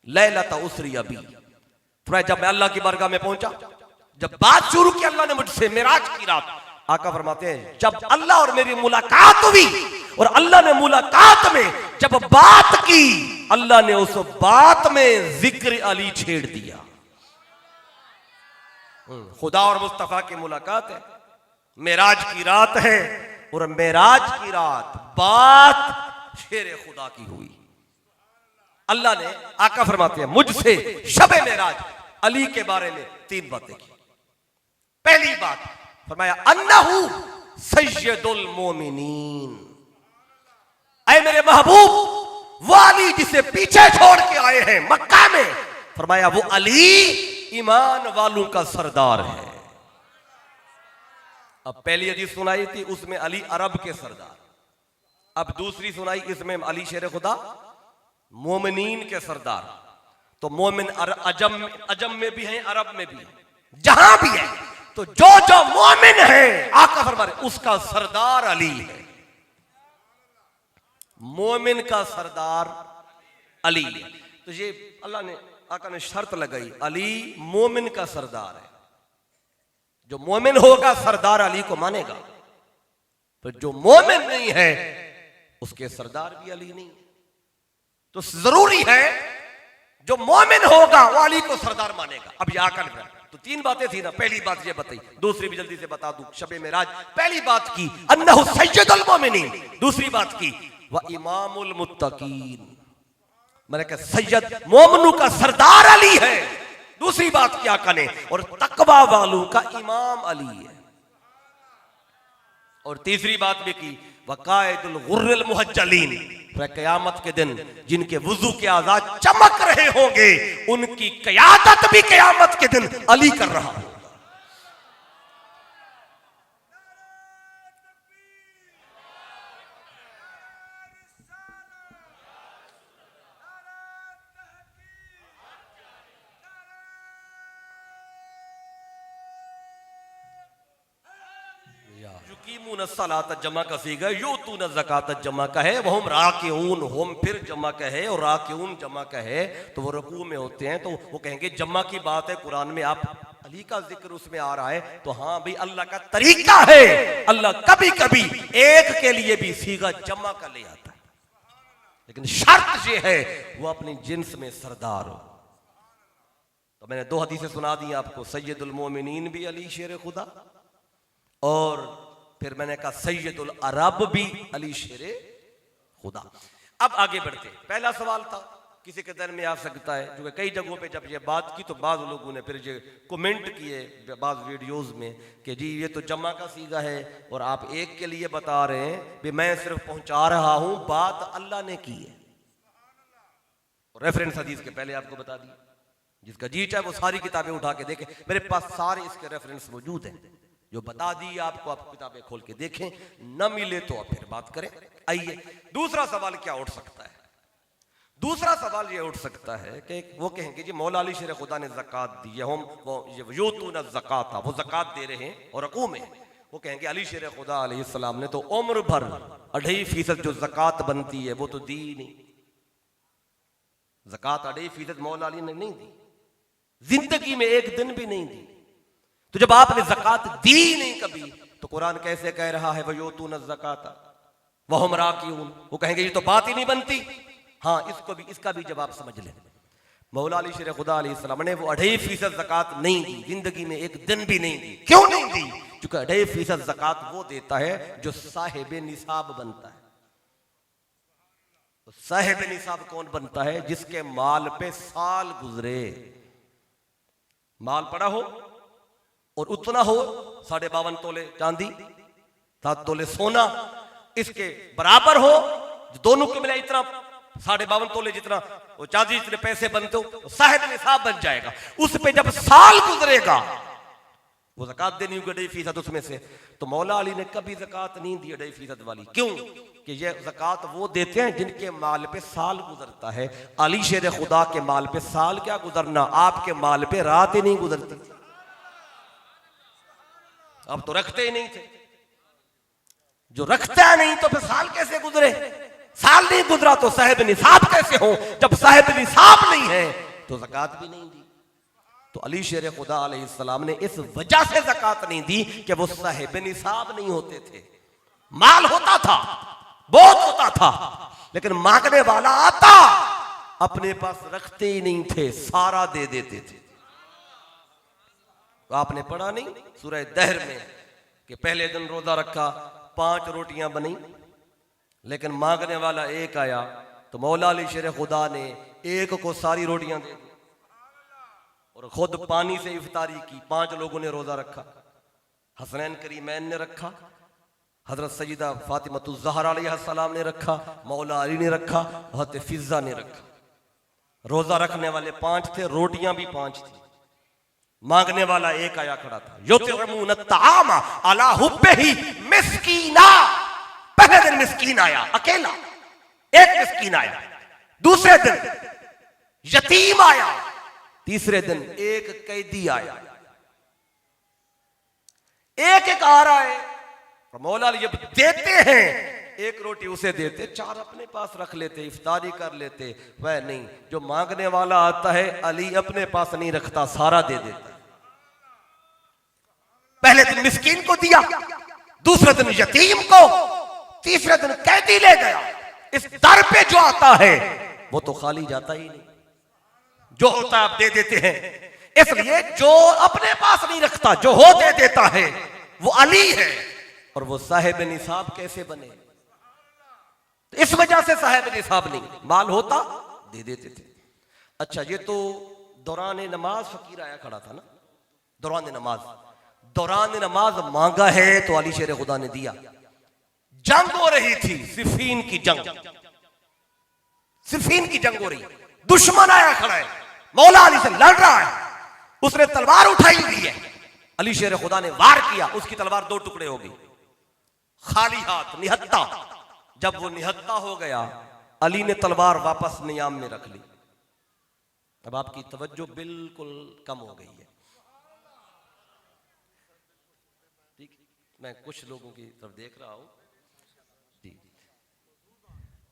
लैलत उसरी अबी। फरमाया जब मैं अल्लाह की बारगाह में पहुंचा, जब बात शुरू की अल्लाह ने मुझसे मेराज की रात, आका फरमाते हैं जब अल्लाह और मेरी मुलाकात हुई और अल्लाह ने मुलाकात में जब बात की, अल्लाह ने उस बात में जिक्र अली छेड़ दिया। खुदा और मुस्तफा की मुलाकात है, मेराज की रात है, और मेराज की रात बात शेर खुदा की हुई। अल्लाह ने आका फरमाते हैं मुझसे शबे मेराज अली के बारे में 3 बातें की। पहली बात फरमाया अन्नहु सय्यदुल मोमिनीन, ऐ मेरे महबूब वो अली जिसे पीछे छोड़ के आए हैं मक्का में, फरमाया वो अली ईमान वालों का सरदार है। अब पहली हदीस सुनाई थी उसमें अली अरब के सरदार, अब दूसरी सुनाई इसमें अली शेर खुदा मोमिनीन के सरदार। तो मोमिन अजम में भी है, अरब में भी है, जहां भी है, तो जो जो मोमिन है आका फरमा रहे उसका सरदार अली है। मोमिन का सरदार अली है। तो ये अल्लाह ने आका ने शर्त लगाई, अली मोमिन का सरदार है। जो मोमिन होगा सरदार अली को मानेगा, तो जो मोमिन नहीं है उसके सरदार भी अली नहीं है। तो जरूरी है जो मोमिन होगा वो अली को सरदार मानेगा। अब ये आका ने तो 3 बातें थी ना, पहली बात ये बताई, दूसरी भी जल्दी से बता दूं। शबे मेराज पहली बात की अन्नहु सय्यदुल मोमिनीन, दूसरी बात की व इमामुल मुत्तकीन, मैंने कहा सैयद मोमिनों का सरदार अली है। दूसरी बात की आका ने, और तकवा वालों का इमाम अली है। और तीसरी बात भी की वकायदुल गुर्रिल मुहज्जलीन, क़यामत के दिन जिनके वुजू के आजाद चमक रहे होंगे उनकी क़यादत भी क़यामत के दिन अली कर रहा होगा। युकीमून सलात जमा का सीगा, यूतून ज़कात जमा का है, वह हम राकिऊन, हम फिर जमा का है, और राकिऊन जमा का है तो वो रुकू में होते हैं। तो वो कहेंगे जमा की बात है कुरान में, आप अली का जिक्र उसमें आ रहा है, तो हाँ भाई अल्लाह का तरीका है, अल्लाह कभी कभी एक के लिए भी सीगा जमा का ले आता है, लेकिन शर्त ये है वो अपनी जिन्स में सरदार हो। तो मैंने 2 हदीसें सुना दी आपको, सैयदुल मोमिनीन भी अली शेर खुदा, और फिर मैंने कहा सैयदुल अरब भी अली शेर खुदा। अब आगे बढ़ते, पहला सवाल था किसी के दिन में आ सकता है, जो कई जगहों पे जब ये बात की तो बाद लोगों ने फिर ये कमेंट किए बाद वीडियोस में कि जी ये तो जमा का सीगा है और आप एक के लिए बता रहे हैं कि मैं सिर्फ पहुंचा रहा हूं, बात अल्लाह ने की है। और रेफरेंस हदीस के पहले आपको बता दिया, जिसका जी चाहे वो सारी किताबें उठा के देखें, मेरे पास सारे इसके रेफरेंस मौजूद हैं, जो बता दी आपको, आप किताबें खोल के देखें, न मिले तो आप फिर बात करें। आइए दूसरा सवाल क्या उठ सकता है? दूसरा सवाल ये उठ सकता है कि वो कहेंगे जी मौला अली शेर खुदा ने ज़कात दी है, हम वो यूतून ज़कात, वो ज़कात दे रहे हैं और रकू में, वो कहेंगे अली शेर खुदा अलैहिस्सलाम ने तो उम्र भर 2.5% जो ज़कात बनती है वो तो दी नहीं। ज़कात 2.5% मौला अली ने नहीं दी, जिंदगी में एक दिन भी नहीं दी। तो जब आपने ज़कात दी नहीं कभी, तो कुरान कैसे कह रहा है वयूतून ज़कात वहुम राकिऊन? वो कहेंगे ये तो बात ही नहीं बनती। हाँ, इसका भी जवाब समझ लें। मौला अली शेर खुदा अलैहिस्सलाम ने वो 2.5% ज़कात नहीं दी, जिंदगी में एक दिन भी नहीं दी। क्यों नहीं दी? क्योंकि 2.5% ज़कात वो देता है जो साहिब निसाब बनता है। तो साहिब निसाब कौन बनता है? जिसके माल पे साल गुजरे, माल पड़ा हो और उतना हो 52.5 तोले चांदी, 7 तोले सोना, इसके बराबर हो, दोनों के मिला इतना 52.5 तोले जितना वो चांदी जितने पैसे बनते हो, तो साहिब निसाब बन जाएगा। उस पे जब साल गुजरेगा वो ज़कात देनी होगी 2.5% उसमें से। तो मौला अली ने कभी ज़कात नहीं दी 2.5% वाली। क्यों? कि ये ज़कात वो देते हैं जिनके माल पे साल गुजरता है। अली शेर खुदा के माल पे साल क्या गुजरना, आपके माल पे रात ही नहीं गुजरती। अब तो रखते ही नहीं थे, जो रखता नहीं तो फिर साल कैसे गुजरे? साल नहीं गुजरा तो साहिब निसाब कैसे हो? जब साहिब निसाब नहीं है तो ज़कात भी नहीं दी। तो अली शेर खुदा अलैहिस्सलाम ने इस वजह से ज़कात नहीं दी कि वो साहिब निसाब नहीं होते थे। माल होता था, बहुत होता था, लेकिन मांगने वाला आता, अपने पास रखते ही नहीं थे, सारा दे देते थे। तो आपने पढ़ा नहीं सूरह दहर में कि पहले दिन रोजा रखा, 5 रोटियां बनी, लेकिन मांगने वाला एक आया, तो मौला अली शेर खुदा ने एक को सारी रोटियां दे दी और खुद पानी से इफ्तारी की। 5 लोगों ने रोजा रखा, हसनैन करीमैन ने रखा, हजरत सैयदा फातिमतुज़ ज़हरा अलैहिस्सलाम ने रखा, मौला अली ने रखा, हज़रत फिज़्ज़ा ने रखा। रोजा रखने वाले 5 थे, रोटियां भी 5 थी। मांगने वाला एक आया खड़ा था, युतिमुन अत्तामा अला हुब्बिही मिस्कीना। पहले दिन मिस्कीन आया, अकेला एक मिस्कीन आया, दूसरे दिन यतीम आया, तीसरे दिन एक कैदी आया। एक एक आ रहा है, मौला अली जब देते हैं, एक रोटी उसे देते, 4 अपने पास रख लेते, इफ्तारी कर लेते। वह नहीं, जो मांगने वाला आता है अली अपने पास नहीं रखता, सारा दे देता। पहले दिन मिस्कीन को दिया, दूसरे दिन यतीम को, तीसरे दिन कैदी ले गया। इस दर पे जो आता है वो तो खाली जाता ही नहीं, जो होता है आप दे देते हैं। इसलिए जो अपने पास नहीं रखता, जो हो दे देता है, वो अली है। और वो साहिब निसाब कैसे बने? तो इस वजह से साहिब निसाब नहीं, माल होता दे देते थे। अच्छा, ये तो दौरान नमाज फकीर आया खड़ा था ना, दौरान नमाज मांगा है तो अली शेर खुदा ने दिया। जंग हो रही थी, सिफीन की जंग हो रही, दुश्मन आया खड़ा है, मौला अली से लड़ रहा है, उसने तलवार उठाई हुई है। अली शेर खुदा ने वार किया, उसकी तलवार 2 टुकड़े हो गई, खाली हाथ, निहत्ता। जब वो निहत्ता हो गया, अली ने तलवार वापस नियाम में रख ली। अब आपकी तवज्जो बिल्कुल कम हो गई है। ठीक, मैं कुछ लोगों की तरफ देख रहा हूं।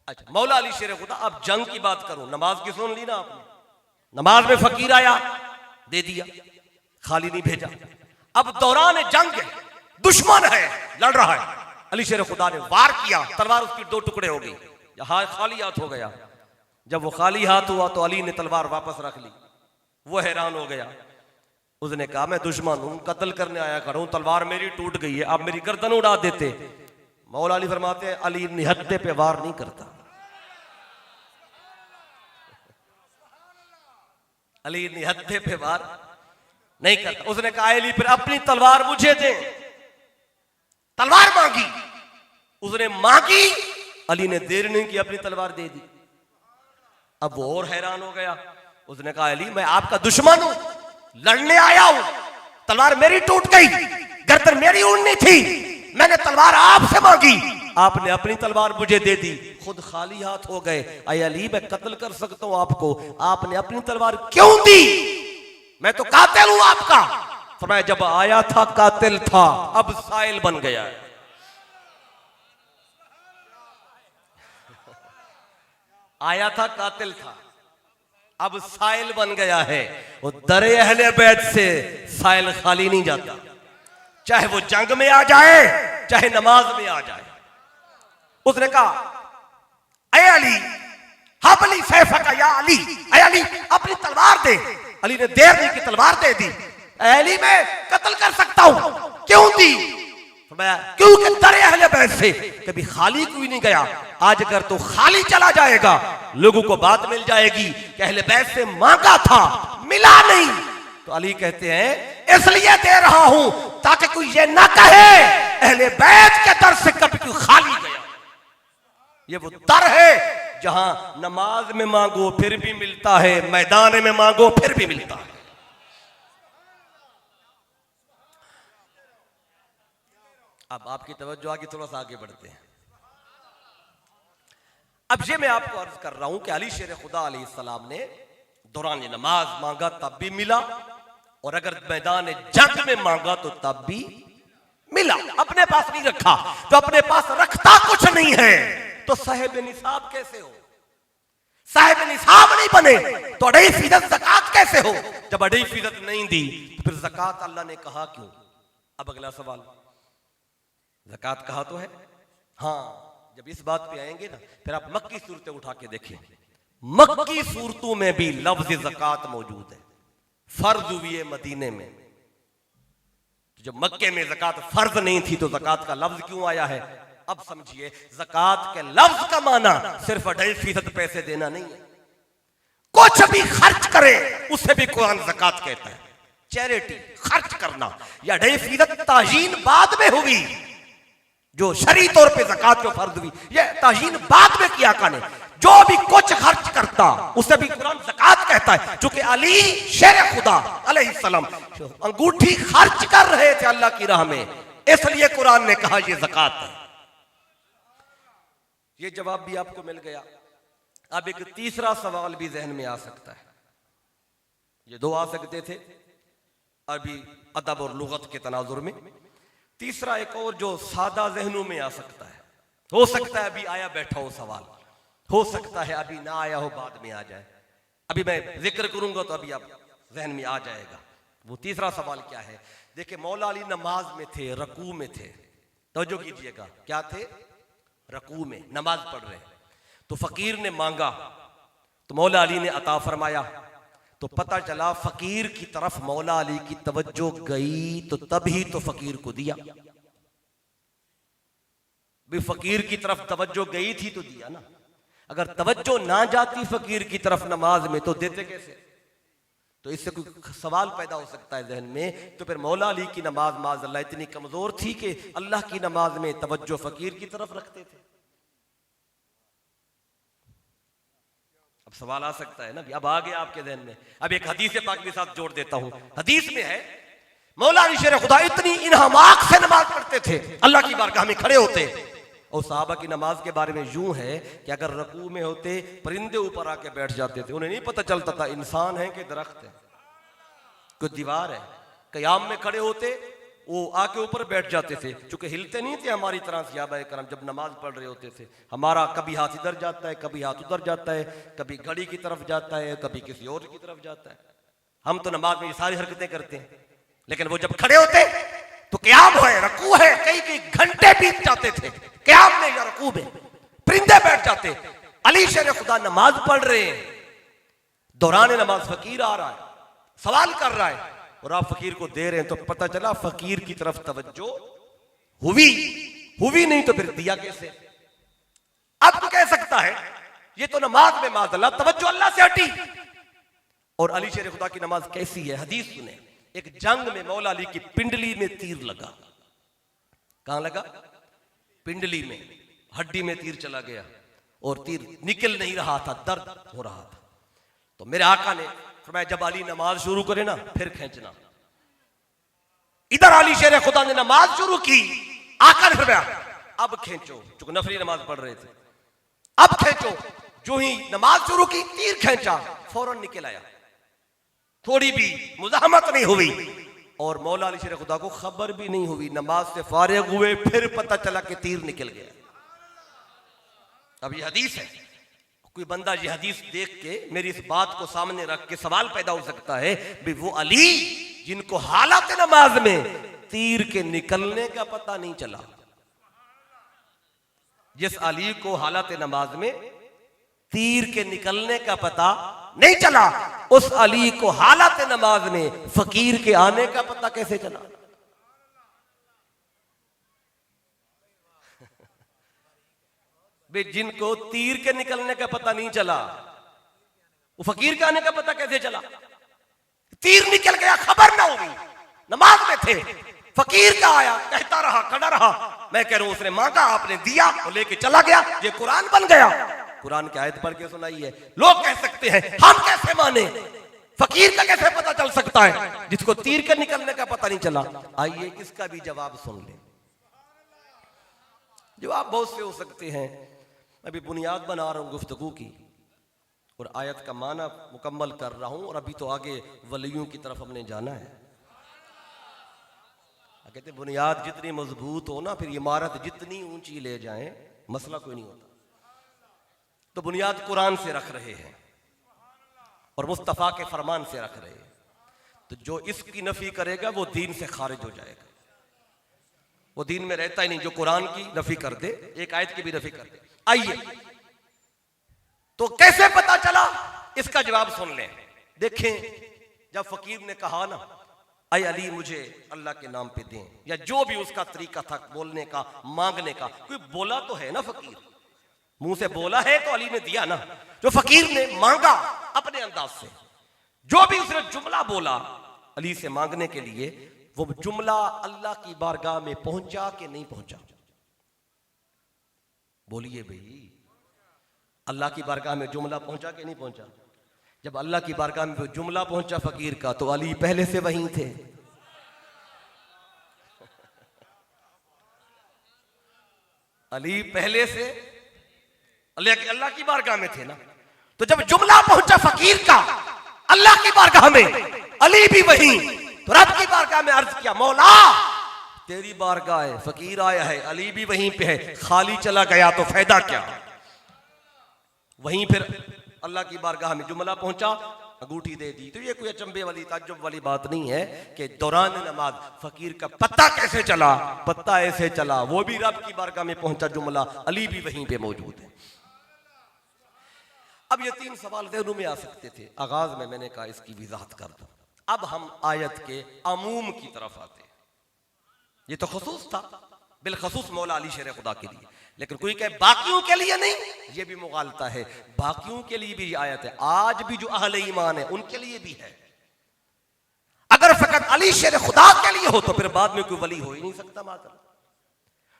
अच्छा, मौला अली शेर खुदा, अब जंग की बात करूं, नमाज की सुन ली ना आपने, नमाज में फकीर आया, दे दिया, खाली नहीं भेजा। अब दौरान जंग है, दुश्मन है, लड़ रहा है, अली शेर खुदा ने वार किया, तलवार उसकी 2 टुकड़े हो गई, खाली हाथ हो गया। जब वो खाली हाथ हुआ तो अली ने तलवार वापस रख ली। वो हैरान हो गया, उसने कहा मैं दुश्मन हूं, कत्ल करने आया खड़ा हूं, तलवार मेरी टूट गई है, आप मेरी गर्दन उड़ा देते। मौला अली फरमाते हैं अली निहत्ते पे वार नहीं करता, अली निहत्थे पे वार नहीं करता। उसने कहा अली फिर अपनी तलवार मुझे दे। तलवार मांगी, उसने मांगी, अली ने देर नहीं की, अपनी तलवार दे दी। अब वो और हैरान हो गया। उसने कहा अली मैं आपका दुश्मन हूं, लड़ने आया हूं, तलवार मेरी टूट गई, गर्दन मेरी उड़नी थी, मैंने तलवार आपसे मांगी, आपने अपनी तलवार मुझे दे दी, खुद खाली हाथ हो गए। अय अली मैं कत्ल कर सकता हूं आपको, आपने अपनी तलवार क्यों दी? मैं तो कातिल हूं आपका। फरमाया जब आया था कातिल था, अब साइल बन गया है। आया था कातिल था, अब साइल बन गया है। वो दरे अहले बैत से साइल खाली नहीं जाता, चाहे वो जंग में आ जाए चाहे नमाज में आ जाए। उसने कहा अय अली हबली सैफका या अली, अय अली अपनी तलवार दे। अली ने देर नहीं की, तलवार दे दी। अली मैं कत्ल कर सकता हूं, क्यों दी? क्योंकि दरे अहले बैत से कभी खाली कोई नहीं गया, आज अगर तो खाली चला जाएगा लोगों को बात मिल जाएगी कि अहले बैत से मांगा था मिला नहीं। तो अली कहते हैं इसलिए दे रहा हूं ताकि कोई ये ना कहे अहले बैत के दर से कभी कोई खाली गया। ये वो दर है जहां नमाज में मांगो फिर भी मिलता है, मैदान में मांगो फिर भी मिलता है। अब आपकी तवज्जो आगे, थोड़ा सा आगे बढ़ते हैं। अब ये मैं आपको अर्ज कर रहा हूं कि अली शेर खुदा अलैहिस्सलाम ने दौरान नमाज मांगा तब भी मिला, और अगर मैदान जंग में मांगा तो तब भी मिला। अपने पास नहीं रखा तो अपने पास रखता कुछ नहीं है तो साहिब निसाब कैसे हो? साहिब निसाब नहीं बने तो 2.5% ज़कात कैसे हो? जब 2.5% नहीं दी तो फिर ज़कात अल्लाह ने कहा क्यों? अब अगला सवाल, ज़कात कहा तो है, हाँ जब इस बात पे आएंगे ना फिर आप मक्की सूरतें उठा के देखिए, मक्की सूरतों में भी लफ्ज़ ज़कात मौजूद है। फर्ज हुई है मदीने में, जब मक्के में ज़कात फर्ज नहीं थी तो ज़कात का लफ्ज़ क्यों आया है? अब समझिए ज़कात के लफ्ज़ का माना सिर्फ 2.5% पैसे देना नहीं है, कुछ भी खर्च करे उसे भी कुरान ज़कात कहता है। चैरिटी खर्च करना या 2.5% ताजीन बाद में हुई, जो शरई तौर पे ज़कात जो फर्ज हुई ये ताजीन बाद में किया काने। जो भी कुछ खर्च करता उसे भी कुरान ज़कात कहता है। चूंकि अली शेर खुदा अलैहिस्सलाम अंगूठी खर्च कर रहे थे अल्लाह की राह में, इसलिए कुरान ने कहा ये ज़कात है। ये जवाब भी आपको मिल गया। अब एक तीसरा सवाल भी जहन में आ सकता है, ये दो आ सकते थे अभी अदब और लुगत के तनाजुर में। तीसरा एक और जो सादा जहनों में आ सकता है, हो सकता है अभी आया बैठा हो सवाल, हो सकता है अभी ना आया हो बाद में आ जाए, अभी मैं जिक्र करूंगा तो अभी आप जहन में आ जाएगा। वो तीसरा सवाल क्या है? देखिए मौला अली नमाज में थे, रकू में थे, तवज्जो कीजिएगा, क्या थे? रकू में नमाज पढ़ रहे, तो फकीर ने मांगा तो मौला अली ने अता फरमाया। तो पता चला फकीर की तरफ मौला अली की तवज्जो गई तो तभी तो फकीर को दिया। भी फकीर की तरफ तवज्जो गई थी तो दिया ना, अगर तवज्जो ना जाती फकीर की तरफ नमाज में तो देते कैसे? तो इससे कोई सवाल पैदा हो सकता है जहन में, तो फिर मौला अली की नमाज माज़अल्लाह इतनी कमजोर थी कि अल्लाह की नमाज में तवज्जो फकीर की तरफ रखते थे। अब सवाल आ सकता है ना, अब आ गया आपके जहन में। अब एक हदीस पाक भी साथ जोड़ देता हूं। हदीस में है मौला अली शेर खुदा इतनी इन्हमाक से नमाज पढ़ते थे, अल्लाह की बारगाह में खड़े होते, और साहबा की नमाज के बारे में यूं है कि अगर रकू में होते परिंदे ऊपर आके बैठ जाते थे, उन्हें नहीं पता चलता था इंसान है कि दरख्त है, कोई दीवार है। कयाम में खड़े होते वो आके ऊपर बैठ जाते थे, चूंकि हिलते नहीं थे हमारी तरह सहाबाए करम जब नमाज पढ़ रहे होते थे। हमारा कभी हाथ इधर जाता है, कभी हाथ उधर जाता है, कभी घड़ी की तरफ जाता है, कभी किसी और की तरफ जाता है। हम तो नमाज में ये सारी हरकतें करते हैं, लेकिन वो जब खड़े होते तो क़याम है, रकू है, कई कई घंटे बीत जाते थे क़याम में या रकू में, परिंदे बैठ जाते। अली शेर खुदा नमाज पढ़ रहे हैं, दौरान नमाज फकीर आ रहा है, सवाल कर रहा है और आप फकीर को दे रहे हैं, तो पता चला फकीर की तरफ तवज्जो हुई नहीं तो फिर दिया कैसे? अब तो कह सकता है ये तो नमाज में माज़अल्लाह तवज्जो अल्लाह से हटी, और अली शेर खुदा की नमाज कैसी है, हदीस सुने। एक जंग में मौला अली की पिंडली में तीर लगा। कहां लगा? पिंडली में, हड्डी में तीर चला गया और तीर निकल नहीं रहा था, दर्द हो रहा था। तो मेरे आका ने फरमाया जब अली नमाज शुरू करे ना फिर खींचना। इधर अली शेर खुदा ने नमाज शुरू की, आका ने फरमाया अब खींचो, चूंकि नफली नमाज पढ़ रहे थे, अब खींचो। जो ही नमाज शुरू की तीर खींचा, फौरन निकल आया, थोड़ी भी मुजाहमत नहीं हुई और मौला अली शेर खुदा को खबर भी नहीं हुई। नमाज से फारिग हुए फिर पता चला कि तीर निकल गया। अब ये हदीस है, कोई बंदा ये हदीस देख के मेरी इस बात को सामने रख के सवाल पैदा हो सकता है भी वो अली जिनको हालत नमाज में तीर के निकलने का पता नहीं चला, जिस अली को हालत नमाज में तीर के निकलने का पता नहीं चला, उस अली को हालत नमाज में फकीर के आने का पता कैसे चला? जिनको तीर के निकलने का पता नहीं चला, वो फकीर के आने का पता कैसे चला? तीर निकल गया, खबर ना हुई, नमाज में थे, फकीर का आया, कहता रहा, खड़ा रहा। मैं कह रहा हूं उसने मांगा, आपने दिया और लेके चला गया, ये कुरान बन गया। कुरान की आयत पढ़ के सुनाई है। लोग कह सकते हैं हम कैसे माने, फकीर का कैसे पता चल सकता है जिसको तीर के निकलने का पता नहीं चला? आइए इसका भी जवाब सुन ले। जवाब बहुत से हो सकते हैं, अभी बुनियाद बना रहा हूं गुफ्तगू की और आयत का माना मुकम्मल कर रहा हूं और अभी तो आगे वलियों की तरफ हमने जाना है। कहते बुनियाद जितनी मजबूत हो ना, फिर इमारत जितनी ऊंची ले जाएं मसला कोई नहीं होता। तो बुनियाद कुरान से रख रहे हैं और मुस्तफ़ा के फरमान से रख रहे हैं। तो जो इसकी नफी करेगा वो दीन से खारिज हो जाएगा, वो दीन में रहता ही नहीं। जो कुरान की नफी कर दे, एक आयत की भी नफी कर दे। आइए तो कैसे पता चला, इसका जवाब सुन लें। देखें जब फकीर ने कहा ना अय अली मुझे अल्लाह के नाम पे दें, या जो भी उसका तरीका था बोलने का, मांगने का, कोई बोला तो है ना, फकीर मुंह से बोला है तो अली ने दिया ना। जो फकीर ने मांगा अपने अंदाज से, जो भी उसने जुमला बोला अली से मांगने के लिए, वो जुमला अल्लाह की बारगाह में पहुंचा कि नहीं पहुंचा? बोलिए भाई, अल्लाह की बारगाह में जुमला पहुंचा कि नहीं पहुंचा? जब अल्लाह की बारगाह में जुमला पहुंचा फकीर का, तो अली पहले से वहीं थे। अली पहले से अल्लाह की बारगाह में थे ना। तो जब जुमला पहुंचा फकीर का अल्लाह की बारगाह में, अली भी वहीं, तो रब की बारगाह में अर्ज किया मौला तेरी बारगाह है, फकीर आया है, अली भी वहीं पे है, खाली चला गया तो फायदा क्या? वहीं फिर अल्लाह की बारगाह में जुमला पहुंचा, अंगूठी दे दी। तो ये कोई अचंभे वाली ताज्जुब वाली बात नहीं है कि दौरान नमाज फकीर का पत्ता कैसे चला? पत्ता ऐसे चला, वो भी रब की बारगाह में पहुंचा जुमला, अली भी वहीं पे मौजूद है। अब ये तीन सवाल ज़हनों में आ सकते थे, आगाज में मैंने कहा इसकी वजाहत कर दूं। अब हम आयत के अमूम की तरफ आते हैं। ये तो खुसूस था, बिलखसूस मौला अली शेर खुदा के लिए, लेकिन कोई कहे बाकियों के लिए नहीं, ये भी मुगालता है। बाकियों के लिए भी आयत है, आज भी जो अहले ईमान है उनके लिए भी है। अगर फकत अली शेर खुदा के लिए हो तो फिर बाद में कोई वली हो ही नहीं सकता। मात्र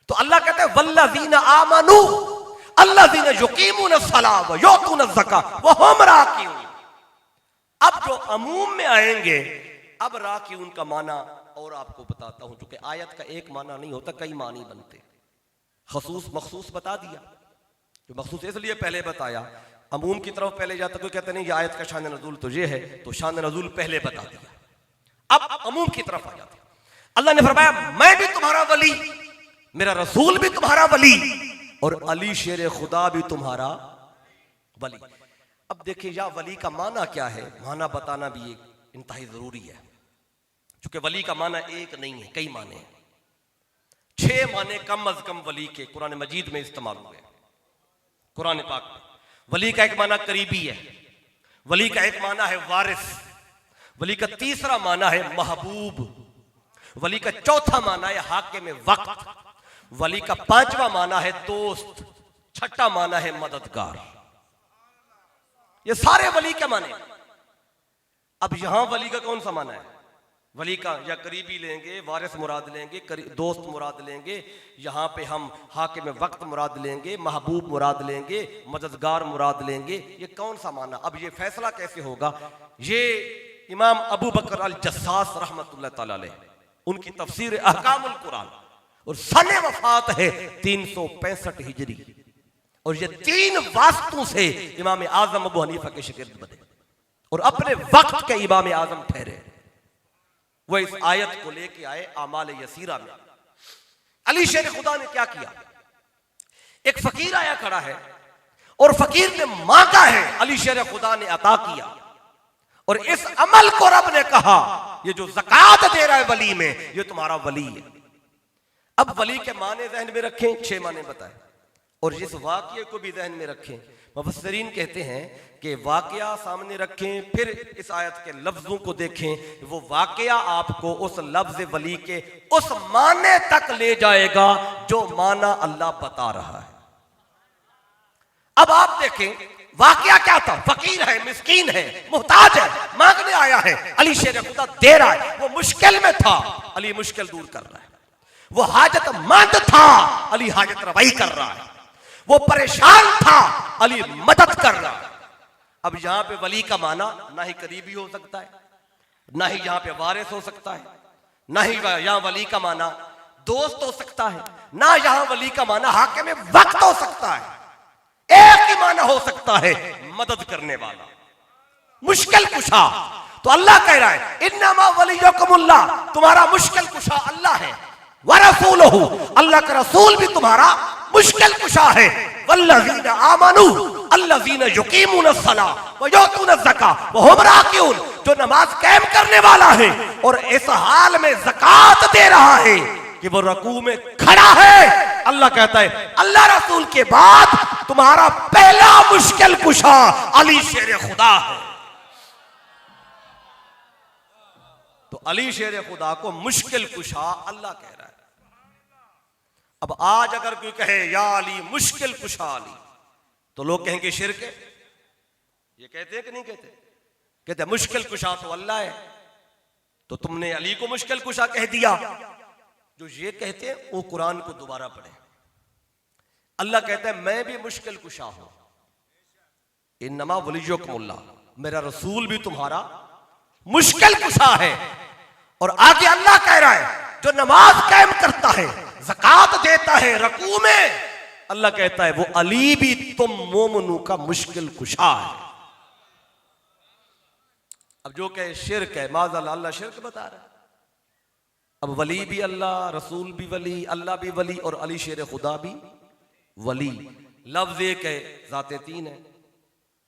तो अल्लाह कहते हैं वल्लज़ीना आमनू अल्लज़ीना युकीमून अस्सलाह व युतून अज़्ज़का व हुम राकिऊन। अब जो अमूम में आएंगे, अब राकिऊन का माना और आपको बताता हूं, क्योंकि आयत का एक माना नहीं होता, कई मानी बनते। खसूस मखसूस बता दिया, जो मखसूस इसलिए पहले बताया, अमूम की तरफ पहले जाता, कोई कहते नहीं ये आयत का शान नज़ूल तो ये है, तो शान नज़ूल पहले बता दिया। अब अमूम की तरफ आ जाते। अल्लाह ने फरमाया मैं भी तुम्हारा वली, मेरा रसूल भी तुम्हारा वली, और अली शेर खुदा भी तुम्हारा वली। अब देखिए या वली का माना क्या है, माना बताना भी एक इंतहाई जरूरी है, क्योंकि वली का माना एक नहीं है, कई माने हैं। 6 माने कम अज कम वली के कुरान मजीद में इस्तेमाल हुए। कुरान पाक में वली का एक माना करीबी है, वली का एक माना है वारिस, वली का तीसरा माना है महबूब, वली का चौथा माना है हाकिम वक्त, वली का 5वां माना है दोस्त, 6ठा माना है मददगार। ये सारे वली के माने। अब यहां वली का कौन सा माना है? वली का या करीबी लेंगे, वारिस मुराद लेंगे, दोस्त मुराद लेंगे, यहाँ पे हम हाकिम वक्त मुराद लेंगे, महबूब मुराद लेंगे, मददगार मुराद लेंगे, ये कौन सा माना? अब ये फैसला कैसे होगा? ये इमाम अबू बकर अल जस्सास रहमतुल्लाह तआला अलैह, उनकी तफसीर अहकामुल कुरान और सन वफात है 365 हिजरी, और ये 3 वास्तु से इमाम आजम अबू हनीफा के शागिर्द बने और अपने वक्त के इमाम आजम ठहरे। वो इस आयत को लेके आए आमाल यसीरा में। अली शेर खुदा ने क्या किया? एक फकीर आया खड़ा है और फकीर ने मांगा है, अली शेर खुदा ने अता किया, और इस अमल को रब ने कहा ये जो ज़कात दे रहा है वली में, ये तुम्हारा वली है। अब वली के माने जहन में रखें, 6 माने बताए, और इस वाक़ये को भी जहन में रखें। मुफस्सिरीन कहते हैं कि वाक़या सामने रखें, फिर इस आयत के लफ्ज़ों को देखें, वो वाक़या आपको उस लफ्ज़ वली के उस माने तक ले जाएगा जो माना अल्लाह बता रहा है। अब आप देखें वाक़या क्या था? फकीर है, मिस्कीन है, मुहताज है, मांगने आया है, अली शेर खुदा दे रहा है। वो मुश्किल में था, अली मुश्किल दूर कर रहा है। वो हाजतमंद था, अली हाजत रवाई कर रहा है। वो परेशान था, अली मदद कर रहा है। अब यहां पे वली का माना ना ही करीबी हो सकता है, ना ही यहां पे वारिस हो सकता है, ना ही यहां वली का माना दोस्त हो सकता है, ना यहां वली का माना हाकिम वक्त हो सकता है। एक ही माना हो सकता है, मदद करने वाला, मुश्किल कुशा। तो अल्लाह कह रहा है इन्नमा वलियुकुमुल्लाह, तुम्हारा मुश्किल कुशा अल्लाह है, व रसूलुहु, अल्लाह का रसूल भी तुम्हारा मुश्किल कुशा है। वल्लज़ीना आमनू अल्लज़ीना युकीमुनस्सलाह व युतूनज़्ज़काह व हुम राकिऊन, जो नमाज कायम करने वाला है और इस हाल में ज़कात दे रहा है कि वो रकू में खड़ा है। अल्लाह कहता है अल्लाह रसूल के बाद तुम्हारा पहला मुश्किल कुशा अली शेर खुदा है। तो अली शेर खुदा को मुश्किल कुशा अल्लाह कह रहा है। अब आज अगर कोई कहे या अली मुश्किल कुशा अली, तो लोग कहेंगे शिर्क है। ये कहते हैं कि नहीं कहते? कहते मुश्किल कुशा तो अल्लाह है, तो तुमने अली को मुश्किल कुशा कह दिया। जो ये कहते हैं वो कुरान को दोबारा पढ़े। अल्लाह कहता है मैं भी मुश्किल कुशा हूं, इन्नमा वलियुकुमुल्लाह, मेरा रसूल भी तुम्हारा मुश्किल कुशा है। और आगे अल्लाह कह रहा है जो नमाज कायम करता है, ज़कात देता है रकू में, अल्लाह कहता है वो अली भी तुम मोमनू का मुश्किल कुशा है। अब जो कहे शिर्क है, माज़अल्लाह, अल्लाह शिर्क बता रहा है। अब वली भी अल्लाह, रसूल भी वली, अल्लाह भी वली, और अली शेर खुदा भी वली। लफ्ज़ एक है, ज़ाते 3 है,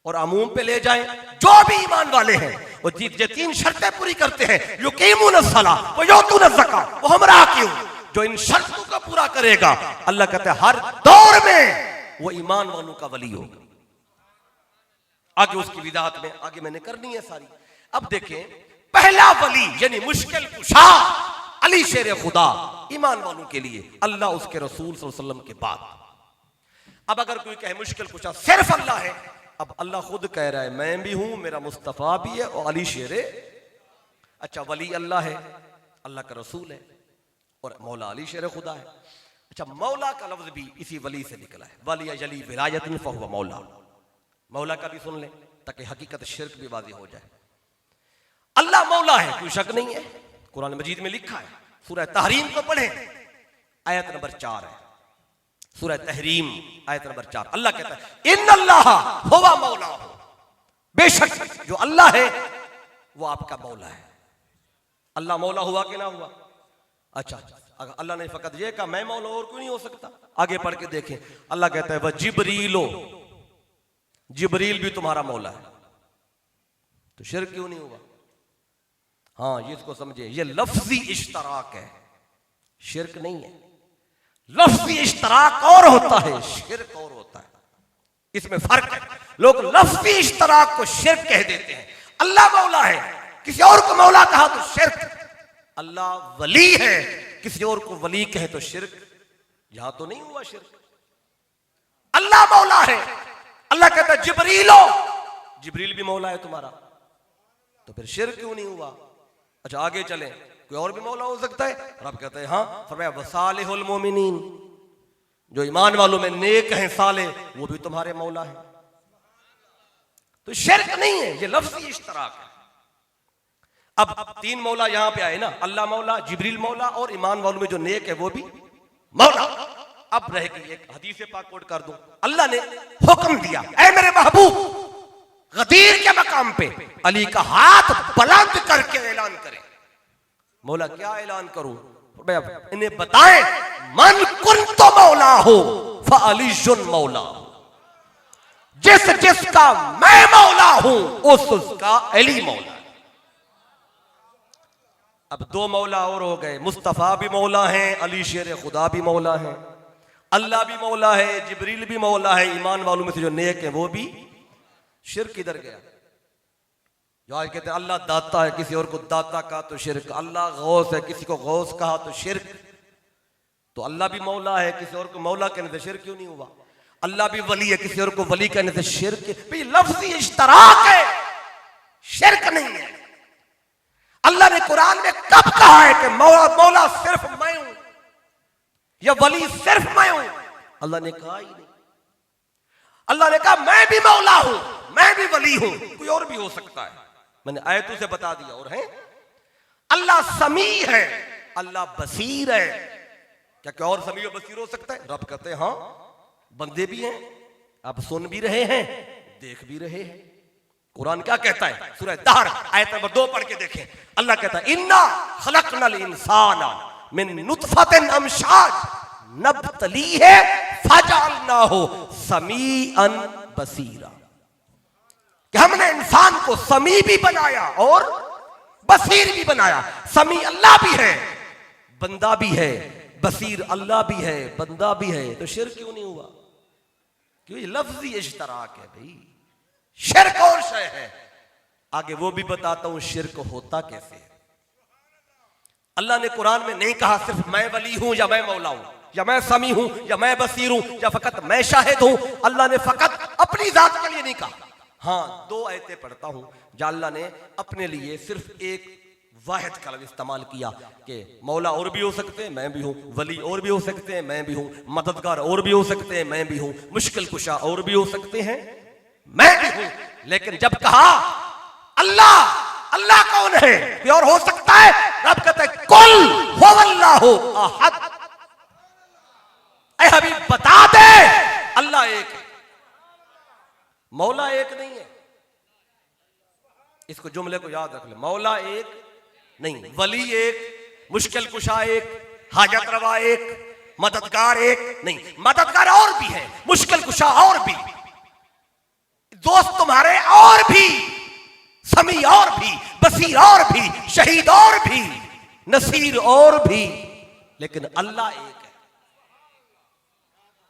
और अमूम पे ले जाएं जो भी ईमान वाले हैं वो ये 3 शर्तें पूरी करते हैं, युकीमुनस्सलाह व युतूनज़्ज़काह व हुम राकिऊन। जो इन शर्तों को पूरा करेगा, अल्लाह कहते हैं हर दौर में वो ईमान वालों का वली होगा। आगे उसकी विदात में आगे मैंने करनी है सारी। अब देखें पहला वली यानी मुश्किल कुशा अली शेर खुदा ईमान वालों के लिए, अल्लाह उसके रसूल सल्लल्लाहु अलैहि वसल्लम के बाद। अब अगर कोई कहे मुश्किल कुशा सिर्फ अल्लाह है, अब अल्लाह खुद कह रहा है मैं भी हूं, मेरा मुस्तफा भी है और अली शेर। अच्छा वली अल्लाह है, अल्लाह का रसूल है, और मौला अली शेर खुदा है। अच्छा मौला का लफ्ज भी इसी वली से निकला है, वलिया जली विलायतन फहुवा मौला। मौला का भी सुन ले ताकि हकीकत शिर्क भी वाज़ेह हो जाए। अल्लाह मौला है, कोई शक नहीं है, कुरान मजीद में लिखा है। सूरह तहरीम को पढ़े, आयत नंबर 4 है, सूरह तहरीम आयत नंबर 4। अल्लाह कहता है इन्नल्लाह हुवा मौला, बेशक जो अल्लाह है वो आपका मौला है। अल्लाह मौला हुआ कि ना हुआ? अच्छा, अगर अल्लाह ने फकत ये कहा मैं मौला और कोई नहीं हो सकता, आगे पढ़ के देखें अल्लाह कहता है वह जिब्रीलो, जिब्रील भी तुम्हारा मौला है। तो शिर्क क्यों नहीं हुआ? हाँ ये इसको समझे, ये लफ्जी इश्तराक है, शिर्क नहीं है। लफ्जी इश्तराक और होता है, शिर्क और होता है, इसमें फर्क है। लोग लफ्जी इश्तराक को शिर्क कह देते हैं। अल्लाह मौला है, किसी और को मौला कहा तो शिर्क। अल्लाह वली है, किसी और को वली कहे तो शिर्क। यहां तो नहीं हुआ शिर्क। अल्लाह मौला है, अल्लाह कहता है जिब्रीलो, जिब्रील भी मौला है तुम्हारा। तो फिर शिर्क क्यों नहीं हुआ? अच्छा आगे चलें, कोई और भी मौला हो सकता है? रब कहते हैं हाँ, फरमाया वसालिहुल मोमिनीन, जो ईमान वालों में नेक हैं साले, वो भी तुम्हारे मौला हैं। तो शिर्क नहीं है, ये लफ्ज़ी इश्तराक है। अब तीन मौला यहां पे आए ना, अल्लाह मौला, जिब्रील मौला और ईमान वालों में जो नेक है वो भी मौला। अब रहेगी एक हदीस पाक कोट कर दूं, अल्लाह ने हुक्म दिया, ऐ मेरे महबूब गदीर के मकाम पे अली का हाथ बुलंद करके ऐलान करें। मौला क्या ऐलान करूं? इन्हें बताएं, मन कुन तो मौला हो फअलीजुन मौला, जिस जिसका मैं मौला हूं उसका अली मौला। अब दो मौला और हो गए, मुस्तफा भी मौला हैं, अली शेर खुदा भी मौला हैं, अल्लाह भी मौला है, जिब्रील भी मौला है, ईमान वालों में से जो नेक है वो भी। शिर्क किधर गया? जो आज कहते हैं अल्लाह दाता है, किसी और को दाता कहा तो शिर्क, अल्लाह गौस है, किसी को गौस कहा तो शिर्क। तो अल्लाह भी मौला है, किसी और को मौला कहने से शिर्क क्यों नहीं हुआ? अल्लाह भी वली है, किसी और को वली कहने से शिर्क? भाई लफ्ज़ी इश्तराक है, शिर्क नहीं है। अल्लाह ने कुरान में कब कहा है कि मौला सिर्फ मैं हूं या वली सिर्फ मैं हूं? अल्लाह ने कहा ही नहीं। अल्लाह ने कहा मैं भी मौला हूं, मैं भी वली हूं, कोई और भी हो सकता है। मैंने आयतों से बता दिया। और है अल्लाह समी है, अल्लाह बसीर है। क्या क्या और समी और बसीर हो सकता है? रब कहते हैं हाँ, बंदे भी हैं, आप सुन भी रहे हैं, देख भी रहे हैं। कुरान क्या कहता है? सूरह दहर आयत नंबर 2 पढ़ के देखें। अल्लाह कहता है इन्ना खलकनल इंसाना मिन नुतफतिन अमशाज नब्तलीहि फजअलनाहु समीअन बसीरा, कि हमने इंसान को समी भी बनाया और बसीर भी बनाया। समी अल्लाह भी है, बंदा भी है, बसीर अल्लाह भी है, बंदा भी है। तो शिर्क क्यों नहीं हुआ? क्यों? ये लफ्जी इश्तराक है भाई। शिर्क और शय है। आगे वो भी बताता हूं शिर्क होता कैसे है। अल्लाह ने कुरान में नहीं कहा सिर्फ मैं वली हूं या मैं मौला हूं या मैं समी हूं या मैं बसीर हूं या फकत मैं शाहिद हूं। अल्लाह ने फकत अपनी जात के लिए नहीं कहा। हाँ, 2 आयतें पढ़ता हूं जहां अल्लाह ने अपने लिए सिर्फ एक वाहिद का लफ्ज़ इस्तेमाल किया कि मौला और भी हो सकते हैं, मैं भी हूं, वली और भी हो सकते हैं, मैं भी हूं, मददगार और भी हो सकते हैं, मैं भी हूं, मुश्किल कुशा और भी हो सकते हैं, मैं भी हूं। लेकिन जब कहा अल्लाह, अल्लाह कौन है? कोई और हो सकता है? रब कहता है कुल हुवल्लाहु अहद, ऐ हबीब बता दे अल्लाह एक है, मौला एक नहीं है। इसको जुमले को याद रख ले, मौला एक नहीं, वली एक, मुश्किल कुशा एक, हाजत रवा एक, मददगार एक नहीं, मददगार और भी है, मुश्किल कुशा और भी, दोस्त तुम्हारे और भी, समी और भी, बसीर और भी, शहीद और भी, नसीर और भी, लेकिन अल्लाह एक है।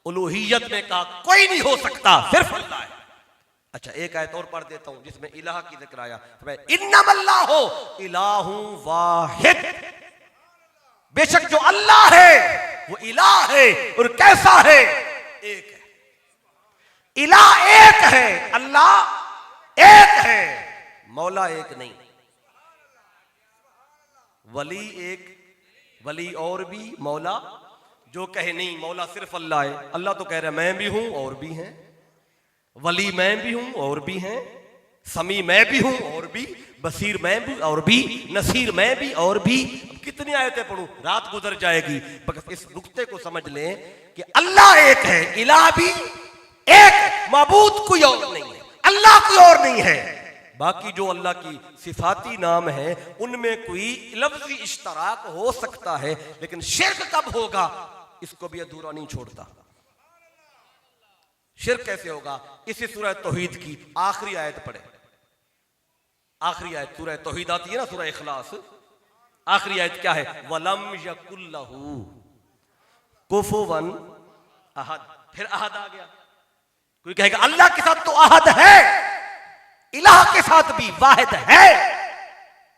उलूहियत में कहा कोई नहीं हो सकता, सिर्फ अल्लाह है। अच्छा, एक आयत और पढ़ देता हूं जिसमें इलाह की जिक्र आया। इन्नमल्लाहु इलाहु वाहिद, बेशक जो अल्लाह है वो इलाह है। और कैसा है? एक है। इलाह एक है, अल्लाह एक है, मौला एक नहीं। वली एक, वली और भी, मौला जो कहे नहीं मौला सिर्फ अल्लाह है, अल्लाह तो कह रहा है मैं भी हूं और भी हैं, वली मैं भी हूं और भी हैं, समी मैं भी हूं और भी, बसीर मैं भी और भी, नसीर मैं भी और भी। कितनी आयतें पढ़ूं, रात गुजर जाएगी। बस इस नुक्ते को समझ लें कि अल्लाह एक है, इलाह भी एक, माबूद कोई और नहीं है, अल्लाह कोई और नहीं है। बाकी जो अल्लाह की सिफाती नाम है उनमें कोई लफ्जी इश्तराक हो सकता है, लेकिन शिर्क कब होगा इसको भी अधूरा नहीं छोड़ता। शिर्क कैसे होगा? इसी सूरह तौहीद की आखिरी आयत पढ़े। आखिरी आयत सूरह तौहीद आती है ना, सूरह इखलास, आखिरी आयत क्या है? वलम यकुल्लहु कुफुवन अहद। फिर अहद आ गया। कोई कहेगा अल्लाह के साथ तो अहद है, इलाह के साथ भी वाहिद है,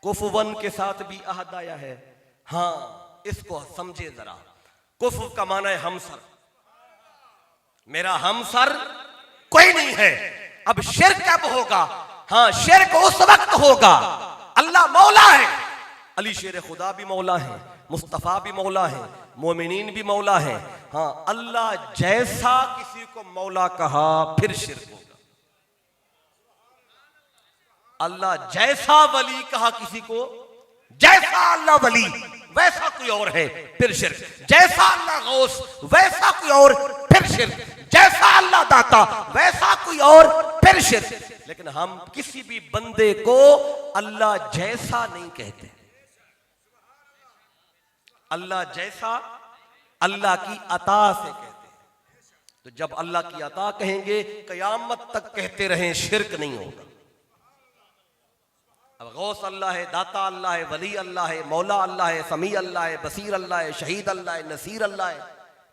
कुफुवन के साथ भी अहद आया है। हां, इसको समझे जरा। कुफु का माना है हमसर, मेरा हमसर कोई नहीं है। अब शिर्क कब होगा? हाँ, शिर्क उस वक्त होगा। अल्लाह मौला है, अली शेर खुदा भी मौला है, मुस्तफ़ा भी मौला है, मोमिनीन भी मौला है। हाँ, अल्लाह जैसा किसी को मौला कहा फिर शिर्क होगा। अल्लाह जैसा वली कहा किसी को, जैसा अल्लाह वली वैसा कोई और है फिर शिर्क। जैसा अल्लाह गौस वैसा कोई और फिर शिर्क। जैसा अल्लाह दाता वैसा कोई और फिर शिर्क। लेकिन हम किसी भी बंदे को अल्लाह जैसा नहीं कहते। अल्लाह जैसा अल्लाह की अता से कहते हैं। तो जब अल्लाह की अता कहेंगे कयामत तक कहते रहें, शिर्क नहीं होगा। अब गौस अल्लाह है, दाता अल्लाह है, वली अल्लाह है, मौला अल्लाह है, समी अल्लाह है, बसीर अल्लाह है, शहीद अल्लाह है, नसीर अल्लाह है,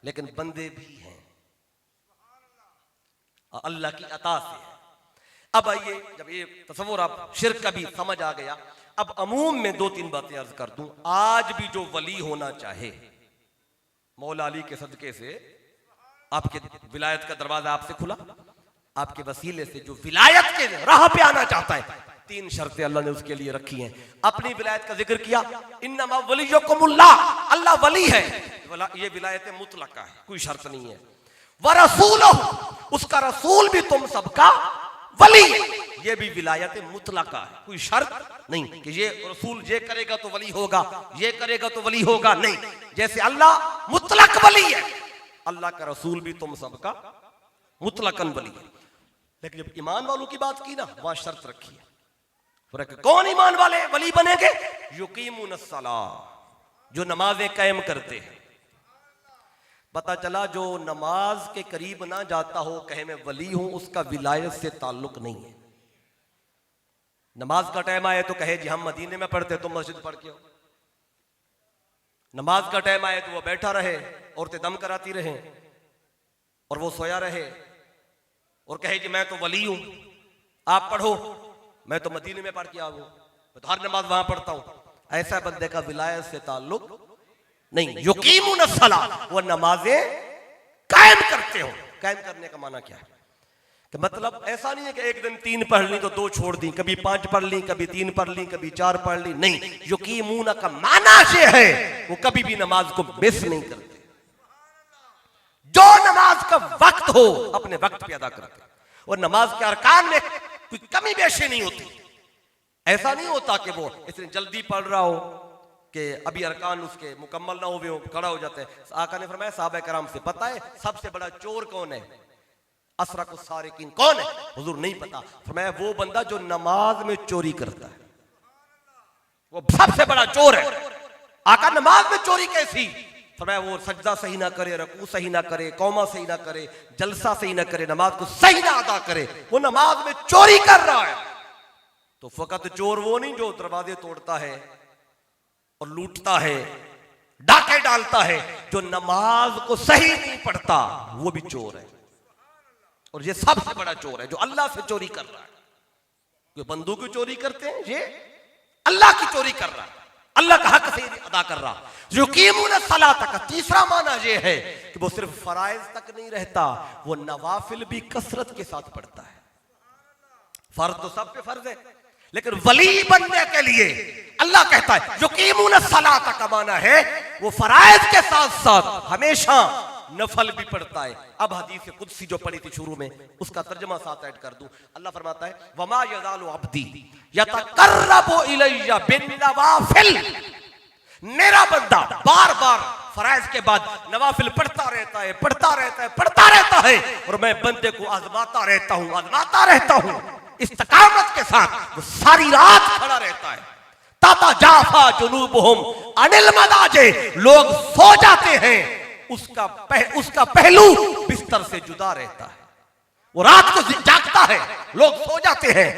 लेकिन बंदे भी हैं, अल्लाह की अता से है। अब आइए, जब ये तसव्वुर आप शिर्क का भी समझ आ गया, अब अमूम में दो तीन बातें अर्ज कर दूं। आज भी जो वली होना चाहे, मौला अली के सदके से आपके विलायत का दरवाजा आपसे खुला, आपके वसीले से जो विलायत के राह पे आना चाहता है, तीन शर्तें अल्लाह ने उसके लिए रखी हैं। अपनी विलायत का जिक्र किया, इन्नमा वलियुकुमुल्लाह, अल्लाह वली है। ये विलायत मुतलका है, कोई शर्त नहीं है। व रसूलुहु, उसका रसूल भी तुम सबका वली है, ये भी विलायत मुतलका है, कोई शर्त नहीं कि ये रसूल ये करेगा तो वली होगा, ये करेगा तो वली होगा, नहीं। जैसे अल्लाह मुतलक वली है, अल्लाह का रसूल भी तुम सबका मुतलकन वली है। लेकिन जब ईमान वालों की बात की ना, वहां शर्त रखी है। कौन ईमान वाले वली बनेंगे? युकीमुनस्सलाह, जो नमाजें कायम करते हैं। पता चला जो नमाज के करीब ना जाता हो, कहे मैं वली हूं, उसका विलायत से ताल्लुक नहीं है। नमाज का टाइम आए तो कहे जी हम मदीने में पढ़ते, तुम मस्जिद पढ़ के हो। नमाज का टाइम आए तो वो बैठा रहे, औरतें दम कराती रहे और वो सोया रहे, और कहे जी मैं तो वली हूं, आप पढ़ो, मैं तो मदीने में पढ़ के आऊं, मैं तो हर नमाज वहां पढ़ता हूं। ऐसा बंदे का विलायत से ताल्लुक नहीं। युकीमुनस्सलाह, वो नमाजें कायम करते हो। कायम करने का माना क्या है? कि मतलब ऐसा नहीं है कि एक दिन 3 पढ़ ली तो 2 छोड़ दी, कभी 5 पढ़ ली, कभी 3 पढ़ ली, कभी 4 पढ़ ली, नहीं। युकीमुना का माना ये है वो कभी भी नमाज को मिस नहीं करते। जो नमाज का वक्त हो अपने वक्त पे अदा करते, और नमाज के अरकान में कोई कमी बेशी नहीं होती। ऐसा नहीं होता कि वो इतनी जल्दी पढ़ रहा हो कि अभी अरकान उसके मुकम्मल ना हुए हो, खड़ा हो जाते हैं। आका ने फरमाया साहबा कराम से, पता है सबसे बड़ा चोर कौन है? असरक सारिकीन, कौन है? हुजूर नहीं पता। फरमाया वो बंदा जो नमाज में चोरी करता है, वो सबसे बड़ा चोर है। आका नमाज में चोरी कैसी? फरमाया वो सजदा सही ना करे, रकू सही ना करे, कौमा सही ना करे, जलसा सही ना करे, नमाज को सही ना अदा करे, वो नमाज में चोरी कर रहा है। तो फकत चोर वो नहीं जो दरवाजे तोड़ता है और लूटता है, डाके डालता है। जो नमाज को सही नहीं पढ़ता वो भी चोर है, और ये सबसे बड़ा चोर है जो अल्लाह से चोरी कर रहा है। जो बंदूक की चोरी करते हैं, ये अल्लाह की चोरी कर रहा है, अल्लाह का हक से अदा कर रहा। युकीमुनस्सलाह का तीसरा माना यह है कि वो सिर्फ फराइज तक नहीं रहता, वो नवाफिल भी कसरत के साथ पढ़ता है। फर्ज तो सब पे फर्ज है, लेकिन वली बनने के लिए अल्लाह कहता है युकीमुनस्सलाह का माना है वो फराइज के साथ साथ हमेशा नफल भी पढ़ता है। अब हदीस कुदसी जो पढ़ी थी शुरू में, उसका तर्जुमा साथ ऐड कर दूं। अल्लाह फरमाता है वमा यज़ालु अब्दी यतकर्रबु इलैया बिन्नवाफिल, मेरा बंदा बार बार फराइज के बाद नवाफिल पढ़ता रहता है, पढ़ता रहता है, पढ़ता रहता है, और मैं बंदे को आजमाता रहता हूं, आजमाता रहता हूं। इस्तकामत के साथ वो सारी रात खड़ा रहता है। ताता जाफा जुनूबुहुम अनिल मदाजे, लोग सो जाते हैं, उसका पहलू बिस्तर से जुदा रहता है। वो रात को जागता है, लोग सो जाते हैं,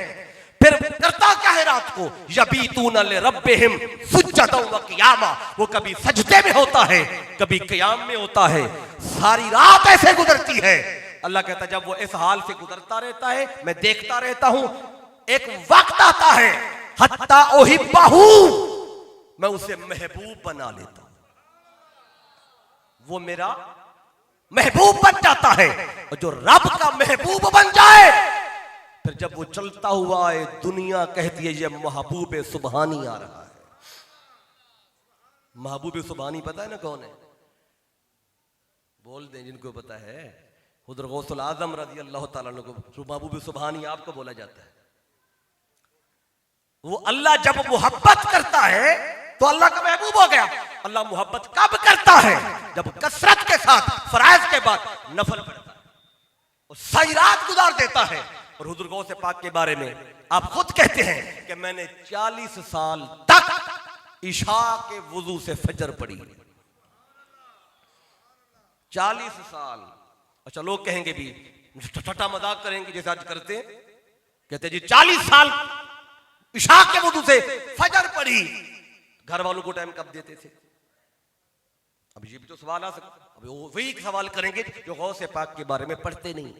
फिर करता क्या है रात को? यबीतून लिरब्बिहिम सुज्जदन व क़ियामा, वो कभी सजदे में होता है, कभी क़ियाम में होता है। सारी रात ऐसे गुजरती है। अल्लाह कहता है जब वो इस हाल से गुजरता रहता है, मैं देखता रहता हूं, एक वक्त आता है हत्ता उहिब्बहू, मैं उसे महबूब बना लेता हूं, वो मेरा महबूब बन जाता है। और जो रब का महबूब बन जाए फिर जब वो चलता हुआ आए, दुनिया कहती है ये महबूब सुबहानी आ रहा है। महबूब सुबहानी पता है ना कौन है? बोल दें जिनको पता है। हुज़ूर गौसुल आज़म रज़ी अल्लाह ताला अन्हु को महबूब सुबहानी आपको बोला जाता है। वो अल्लाह जब मोहब्बत करता है तो अल्लाह का महबूब हो गया। अल्लाह मोहब्बत कब करता है? जब कसरत के साथ फराइज के बाद नफल पढ़ता है और सारी रात गुजार देता है। और हुज़ूर गौस पाक के बारे में आप खुद कहते हैं कि मैंने 40 साल तक इशा के वुजू से फजर पढ़ी। 40 साल। अच्छा, लोग कहेंगे भी, ठट्ठा मजाक करेंगे जैसे आज करते हैं, कहते जी 40 साल इशा के वुजू से फजर पढ़ी। घर वालों को टाइम कब देते थे? अब ये भी तो सवाल आ सकता। अब वो वही सवाल करेंगे जो गौस पाक के बारे में पढ़ते नहीं।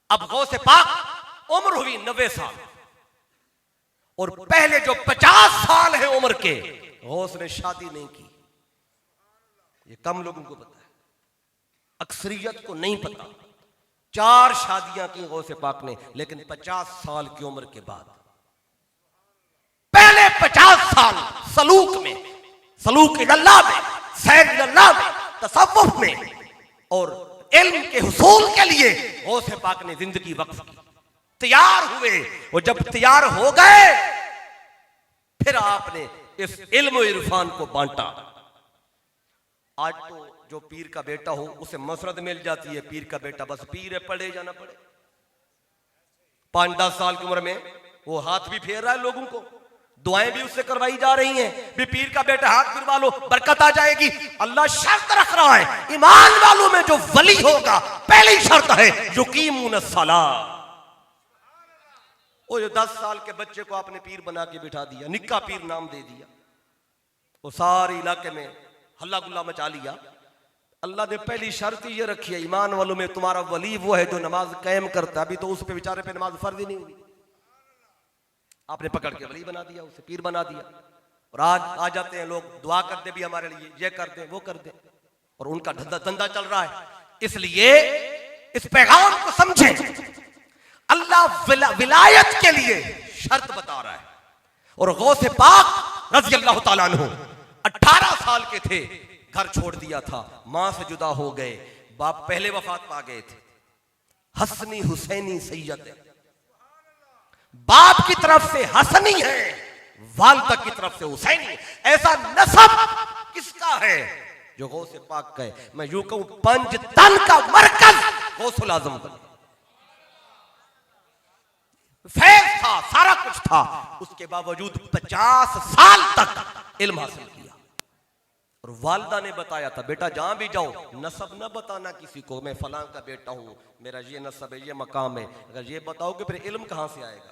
अब गौस पाक उम्र हुई 90 साल और पहले जो 50 साल है उम्र के, गौस ने शादी नहीं की। ये कम लोगों को पता है, अक्सरियत को नहीं पता। 4 शादियां की गौस पाक ने, लेकिन 50 साल की उम्र के बाद। पहले 50 साल सलूक में, सलूक इल्लाह में, सैर इल्लाह में, तसव्वुफ में और इल्म के हुसूल के लिए गौस पाक ने जिंदगी वक्फ की। तैयार हुए और जब तैयार हो गए फिर आपने इस इल्म और इरफान को बांटा। आज तो जो पीर का बेटा हो उसे मसरत मिल जाती है, पीर का बेटा बस पीर है, पढ़े जाना पड़े। 5-10 साल की उम्र में वो हाथ भी फेर रहा है लोगों को, दुआएं भी उससे करवाई जा रही हैं भी पीर का बेटा हाथ फिरवा लो बरकत आ जाएगी। अल्लाह शर्त रख रहा है, ईमान वालों में जो वली होगा पहली शर्त है युकीमुनस सलाह। वो जो 10 साल के बच्चे को आपने पीर बना के बिठा दिया, निक्का पीर नाम दे दिया, वो सारे इलाके में हल्ला गुल्ला मचा लिया। अल्लाह ने पहली शर्त ये रखी है, ईमान वालों में तुम्हारा वली वो है जो नमाज कायम करता है। अभी तो उस पे बेचारे पे नमाज फर्ज ही नहीं हुई, आपने पकड़ के वली बना दिया, उसे पीर बना दिया। और आज आ जाते हैं लोग, दुआ कर दे भी हमारे लिए, ये कर दे वो कर दे, और उनका धंधा चल रहा है। इसलिए इस पैगाम को समझें, अल्लाह विलायत के लिए शर्त बता रहा है। और गौस पाक रज़ी अल्लाह ताला अन्हु 18 साल के थे, घर छोड़ दिया था, मां से जुदा हो गए, बाप पहले वफात पा गए थे। हसनी हुसैनी सैयद है, बाप की तरफ से हसनी है, वालिदा की तरफ से हुसैनी। ऐसा नसब किसका है जो गौस पाक का है? मैं यूं कहूं पंजतन का मरकज गौसुल आजम का फैज था, सारा कुछ था, उसके बावजूद 50 साल तक इल्म हासिल किया। और वालिदा ने बताया था, बेटा जहां भी जाओ नसब न बताना किसी को, मैं फलां का बेटा हूं, मेरा ये नसब है, ये मकाम है। अगर ये बताओगे फिर इल्म कहां से आएगा?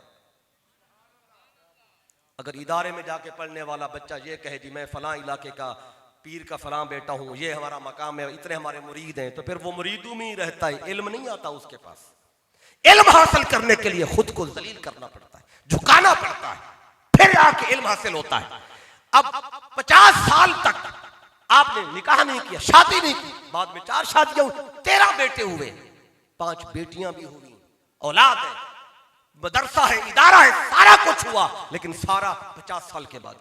अगर इदारे में जाके पढ़ने वाला बच्चा ये कहे जी मैं फलां इलाके का पीर का फलां बेटा हूं, ये हमारा मकाम है, इतने हमारे मुरीद हैं, तो फिर वो मुरीदों में ही रहता है, इल्म नहीं आता उसके पास। इल्म हासिल करने के लिए खुद को जलील करना पड़ता है, झुकाना पड़ता है, फिर आके इल्म हासिल होता है। अब 50 साल तक आपने निकाह नहीं किया, शादी नहीं की, बाद में 4 शादियां हुई, 13 बेटे हुए, 5 बेटियां भी हुई, औलाद है, मदरसा है, इदारा है, सारा कुछ हुआ, लेकिन सारा 50 साल के बाद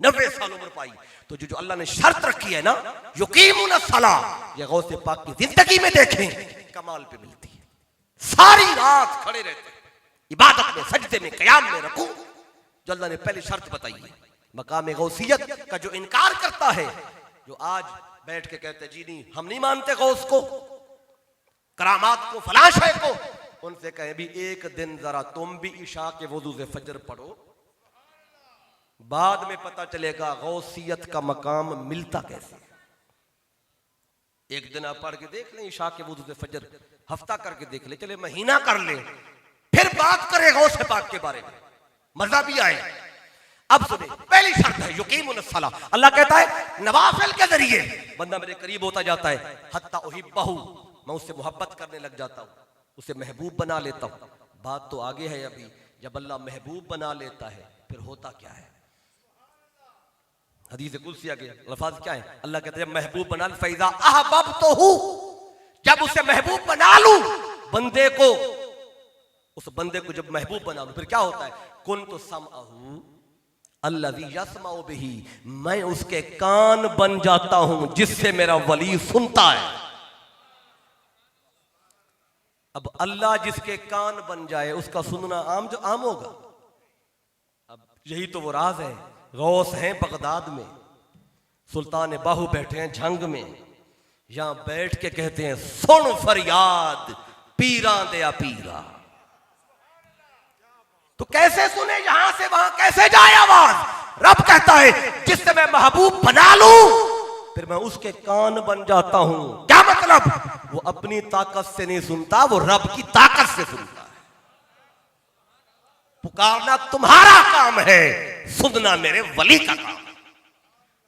90 साल उम्र पाई। तो जो अल्लाह ने शर्त रखी है ना, युकीमुनस सलाह, ये गौस पाक की जिंदगी में देखें कमाल पे मिलती है। सारी रात खड़े रहते, इबादत में, सजदे में, क़याम में, रुकू। जो अल्लाह ने पहली शर्त बताई है, मकाम गौसियत का जो इनकार करता है, जो आज बैठ के कहते जी नहीं हम नहीं मानते गौस को, करामात को, फलां शय को, उनसे कहें भी एक दिन जरा तुम भी इशा के वुजू से फजर पढ़ो, बाद में पता चलेगा गौसियत का मकाम मिलता कैसे। एक दिन आप पढ़ के देख लें इशा के वुजू से फजर, हफ्ता करके देख ले, चले महीना कर ले, फिर बात करें गौस पाक के बारे में, मजा भी आए। अब सुने, पहली शर्त है युकीमुनस सलाह। अल्लाह कहता है नवाफिल के जरिए बंदा मेरे करीब होता जाता है, हत्ता उहिब्बहु, मैं उससे मोहब्बत करने लग जाता हूं, उसे महबूब बना लेता हूं। बात तो आगे है अभी, जब अल्लाह महबूब बना लेता है फिर होता क्या है? हदीस कुदसी आगे लफ्ज़ क्या है? अल्लाह कहते हैं महबूब बना ले, फैज़ा अहबब्तहु, जब उसे महबूब बना लूं, बंदे को उस बंदे को जब महबूब बना लो फिर क्या होता है, कुन तो समअहू अल्लज़ी यस्मउ बिही, मैं उसके कान बन जाता हूं जिससे मेरा वली सुनता है। अब अल्लाह जिसके कान बन जाए उसका सुनना आम होगा। अब यही तो वो राज है। गौस हैं बगदाद में, सुल्तान बाहू बैठे हैं झंग में, यहां बैठ के कहते हैं सुन फरियाद पीरा दया पीरा। तो कैसे सुने, यहां से वहां कैसे जाए आवाज? रब कहता है जिससे मैं महबूब बना लूं फिर मैं उसके कान बन जाता हूं। क्या मतलब? वो अपनी ताकत से नहीं सुनता, वो रब की ताकत से सुनता है। पुकारना तुम्हारा काम है, सुनना मेरे वली का काम है।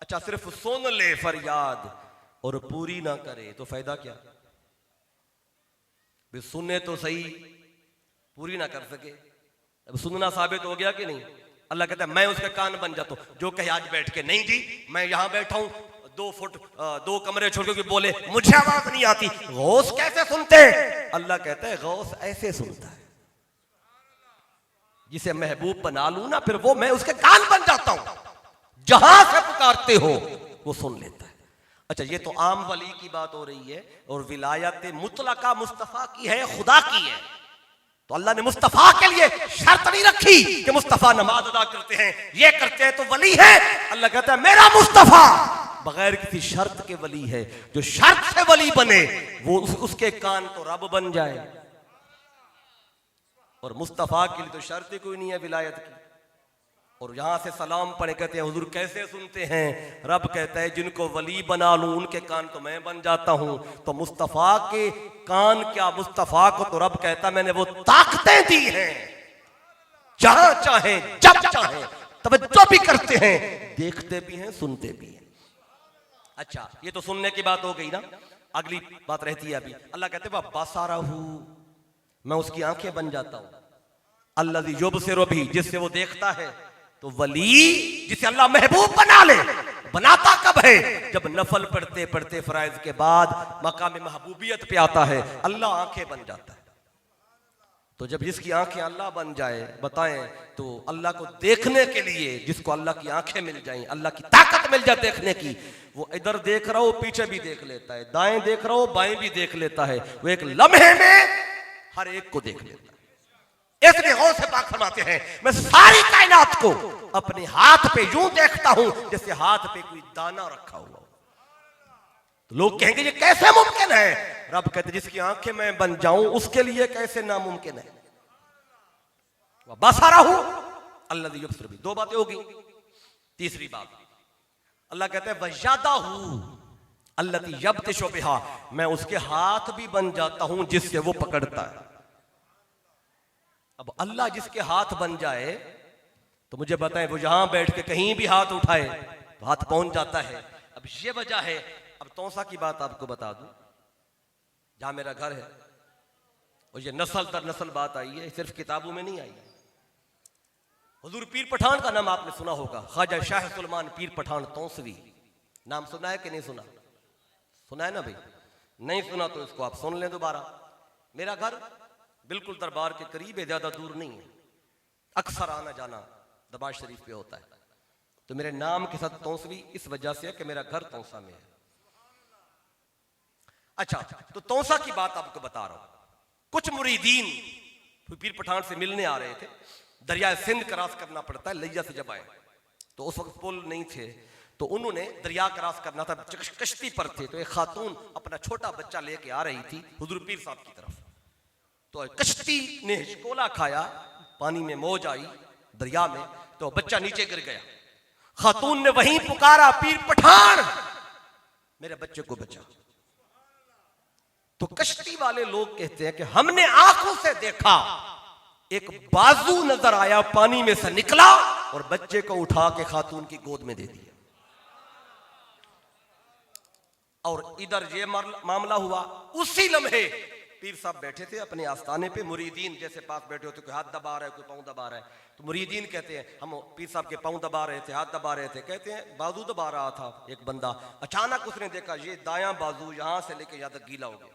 अच्छा, सिर्फ सुन ले फरियाद और पूरी ना करे तो फायदा क्या? भी सुने तो सही, पूरी ना कर सके, अब सुनना साबित हो गया कि नहीं? अल्लाह कहता है मैं उसके कान बन जाता हूं। जो कहे आज बैठ के नहीं जी मैं यहां बैठा हूं 2 फुट 2 कमरे छोड़ के बोले मुझे आवाज नहीं आती, गौस कैसे सुनते हैं? अल्लाह कहता है गौस ऐसे सुनता है, जिसे महबूब बना लूं ना फिर वो मैं उसके कान बन जाता हूं, जहां से पुकारते हो वो सुन लेता है। अच्छा, ये तो आम वली की बात हो रही है, और विलायत मुतलका मुस्तफा की है, खुदा की है। तो अल्लाह ने मुस्तफा के लिए शर्त नहीं रखी कि मुस्तफा नमाज अदा करते हैं, ये करते हैं तो वली है। अल्लाह कहता है मेरा मुस्तफा बगैर किसी शर्त के वली है। जो शर्त से वली बने वो उसके कान तो रब बन जाए। और मुस्तफा के लिए तो शर्त ही कोई नहीं है विलायत की। और यहां से सलाम पढ़े कहते हैं हुजूर कैसे सुनते हैं? रब कहता है जिनको वली बना लूं उनके कान तो मैं बन जाता हूं। तो मुस्तफा के कान क्या, मुस्तफा को तो रब कहता मैंने वो ताकतें दी हैं, जहां चाहे जब चाहे तवज्जो भी करते हैं, देखते भी हैं, सुनते भी हैं। अच्छा, ये तो सुनने की बात हो गई ना। अगली बात रहती है अभी, अल्लाह कहते हैं बसारहू, मैं उसकी आंखें बन जाता हूं। अल्लज़ी युबसिरु बिही, जिससे वो देखता है। तो वली जिसे अल्लाह महबूब बना ले, बनाता कब है? जब नफल पढ़ते पढ़ते फराइज के बाद मकाम महबूबियत पे आता है, अल्लाह आंखें बन जाता है। तो जब जिसकी आंखें अल्लाह बन जाए, बताएं तो अल्लाह को देखने के लिए जिसको अल्लाह की आंखें मिल जाएं, अल्लाह की ताकत मिल जाए देखने की, वो इधर देख रहा हो पीछे भी देख लेता है, दाएं देख रहा हो बाएं भी देख लेता है, वो एक लम्हे में हर एक को देख लेता है। इसलिए गौस से पाक फरमाते हैं मैं सारी कायनात को अपने हाथ पे यूं देखता हूं जैसे हाथ पे कोई दाना रखा हुआ। तो लोग कहेंगे ये कैसे मुमकिन है? रब कहते जिसकी आंखें मैं बन जाऊं उसके लिए कैसे नामुमकिन है। बसारहू अल्लज़ी युबसिरु बिही, 2 बातें होगी। तीसरी बात अल्लाह कहते हैं वयदाहू अल्लती यब्तिशु बिहा, मैं उसके हाथ भी बन जाता हूं जिससे वो पकड़ता है। अब अल्लाह जिसके हाथ बन जाए तो मुझे बताएं वो यहां बैठ के कहीं भी हाथ उठाए तो हाथ पहुंच जाता है। अब ये वजह है। अब तौसा की बात आपको बता दूं, जहां मेरा घर है, और ये नस्ल दर नस्ल बात आई है, सिर्फ किताबों में नहीं आई है। हुजूर पीर पठान का नाम आपने सुना होगा, ख्वाजा शाह सुलेमान पीर पठान तौसवी, नाम सुना है कि नहीं सुना? सुना है ना भाई? नहीं सुना तो इसको आप सुन लें दोबारा। मेरा घर बिल्कुल दरबार के करीब है, ज्यादा दूर नहीं है, अक्सर आना जाना दरबार शरीफ पे होता है। तो मेरे नाम के साथ तौसवी इस वजह से है कि मेरा घर तौसा में है। अच्छा, तो तौसा की बात आपको बता रहा हूं। कुछ मुरीदीन पीर पठान से मिलने आ रहे थे, दरिया सिंध क्रॉस करना पड़ता है लिया से जब आए, तो उस वक्त पुल नहीं थे, तो उन्होंने दरिया क्रॉस करना था, कश्ती पर थे। तो एक खातून अपना छोटा बच्चा लेके आ रही थी हुजूर पीर साहब की तरफ। तो कश्ती ने हिचकोला खाया, पानी में मौज आई दरिया में, तो बच्चा नीचे गिर गया। खातून ने वहीं पुकारा पीर पठान मेरे बच्चे को बचा। तो कश्ती वाले लोग कहते हैं कि हमने आंखों से देखा, एक बाजू नजर आया पानी में से निकला और बच्चे को उठा के खातून की गोद में दे दिया। और इधर ये मामला हुआ, उसी लम्हे पीर साहब बैठे थे अपने आस्थाने पे, मुरीदीन जैसे पास बैठे होते, कोई हाथ दबा रहा है, कोई पांव दबा रहा है। तो मुरीदीन कहते हैं हम पीर साहब के पांव दबा रहे थे, हाथ दबा रहे थे, कहते हैं बाजू दबा रहा था एक बंदा, अचानक उसने देखा ये दायां बाजू यहां से लेके यहां तक गीला हो गया,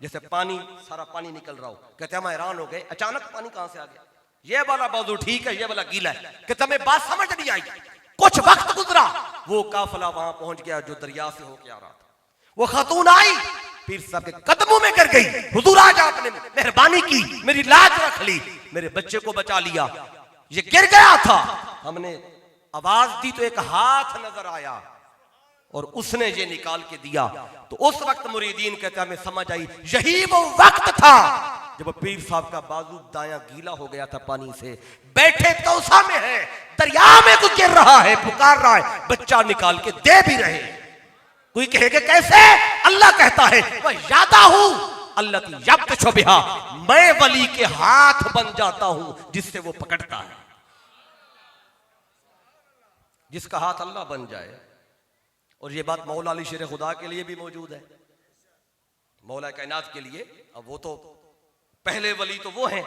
जैसे पानी, सारा पानी निकल रहा हो। कहते हम हैरान हो गए, अचानक पानी कहां से आ गया? ये वाला बाजू ठीक है, ये वाला गीला है। कहते हमें बात समझ नहीं आई। कुछ वक्त गुजरा, वो काफिला वहां पहुंच गया जो दरिया से होके आ रहा था। वो खातून आई, पीर साहब के कदमों में गिर गई। हुजूर आज आपने मेहरबानी की, मेरी लाज रख ली, मेरे बच्चे को बचा लिया। ये गिर गया था, हमने आवाज दी तो एक हाथ नजर आया और उसने ये निकाल के दिया। तो उस वक्त मुरीदीन कहते हमें समझ आई, यही वो वक्त था जब पीर साहब का बाजू दायां गीला हो गया था पानी से। बैठे तौसा में है, दरिया में कुछ गिर रहा है, पुकार रहा है, बच्चा निकाल के दे भी रहे। कोई कहेगा कैसे? अल्लाह कहता है वह यादा हूं अल्लाह की यब्त शुबिहा, मैं वली के हाथ बन जाता हूं जिससे वो पकड़ता है। जिसका हाथ अल्लाह बन जाए। और ये बात मौला अली शेर खुदा के लिए भी मौजूद है, मौला कायनात के लिए। अब वो तो पहले वली तो वो हैं,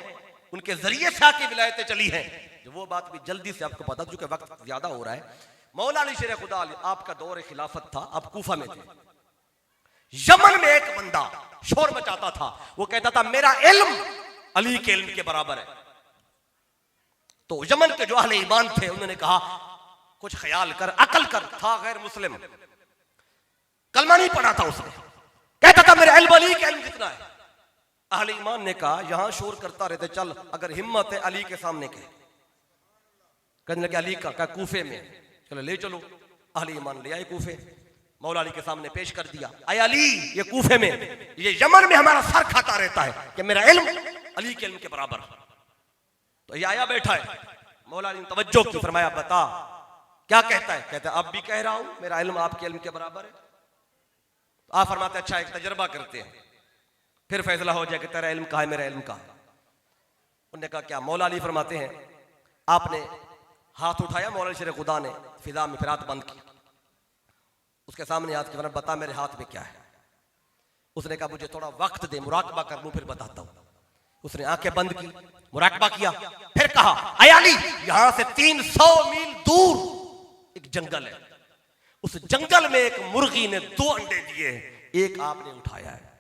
उनके जरिए से आके विलायतें चली हैं। जो वो बात भी जल्दी से आपको पता, चूंकि वक्त ज्यादा हो रहा है। मौला अली शेर खुदा आपका दौर खिलाफत था, आप कूफा में थे। यमन में एक बंदा शोर मचाता था, वो कहता था मेरा इल्म अली के इल्म के बराबर है। तो यमन के जो अहले ईमान थे उन्होंने कहा कुछ ख्याल कर, अकल कर। था गैर मुस्लिम, कलमा नहीं पढ़ा था उसने, कहता था मेरे इल्म अली के इल्म जितना है। अहले ईमान ने कहा यहां शोर करता रहते, चल अगर हिम्मत है अली के सामने के। कहने लगे अली का कूफे में, चलो ले चलो। अहले ईमान ले आए कूफे, मौला अली के सामने पेश कर दिया। आए अली, ये कूफे में, ये यमन में हमारा सर खाता रहता है कि मेरा इल्म अली के इल्म के बराबर। तो ये आया बैठा है, मौला अली ने तवज्जो की, फरमाया बता क्या कहता है? कहता है अब भी कह रहा हूं मेरा इल्म आपके इल्म के बराबर है। तो आप फरमाते अच्छा एक तजर्बा करते हैं, फिर फैसला हो जाए कि तेरा इल्म कहाँ है, मेरा इल्म कहाँ है। उन्होंने कहा क्या? मौला अली फरमाते हैं आपने हाथ उठाया, मौला अली शेर खुदा ने फिजा में फिर हाथ बंद की, उसके सामने हाथ के, बता मेरे हाथ में क्या है। उसने कहा मुझे थोड़ा वक्त दे, मुराकबा कर लूं फिर बताता हूं। उसने आंखें बंद की, मुराकबा किया, फिर कहा आय अली यहां से 300 मील दूर एक जंगल है, उस जंगल में एक मुर्गी ने 2 अंडे दिए, एक आपने उठाया है।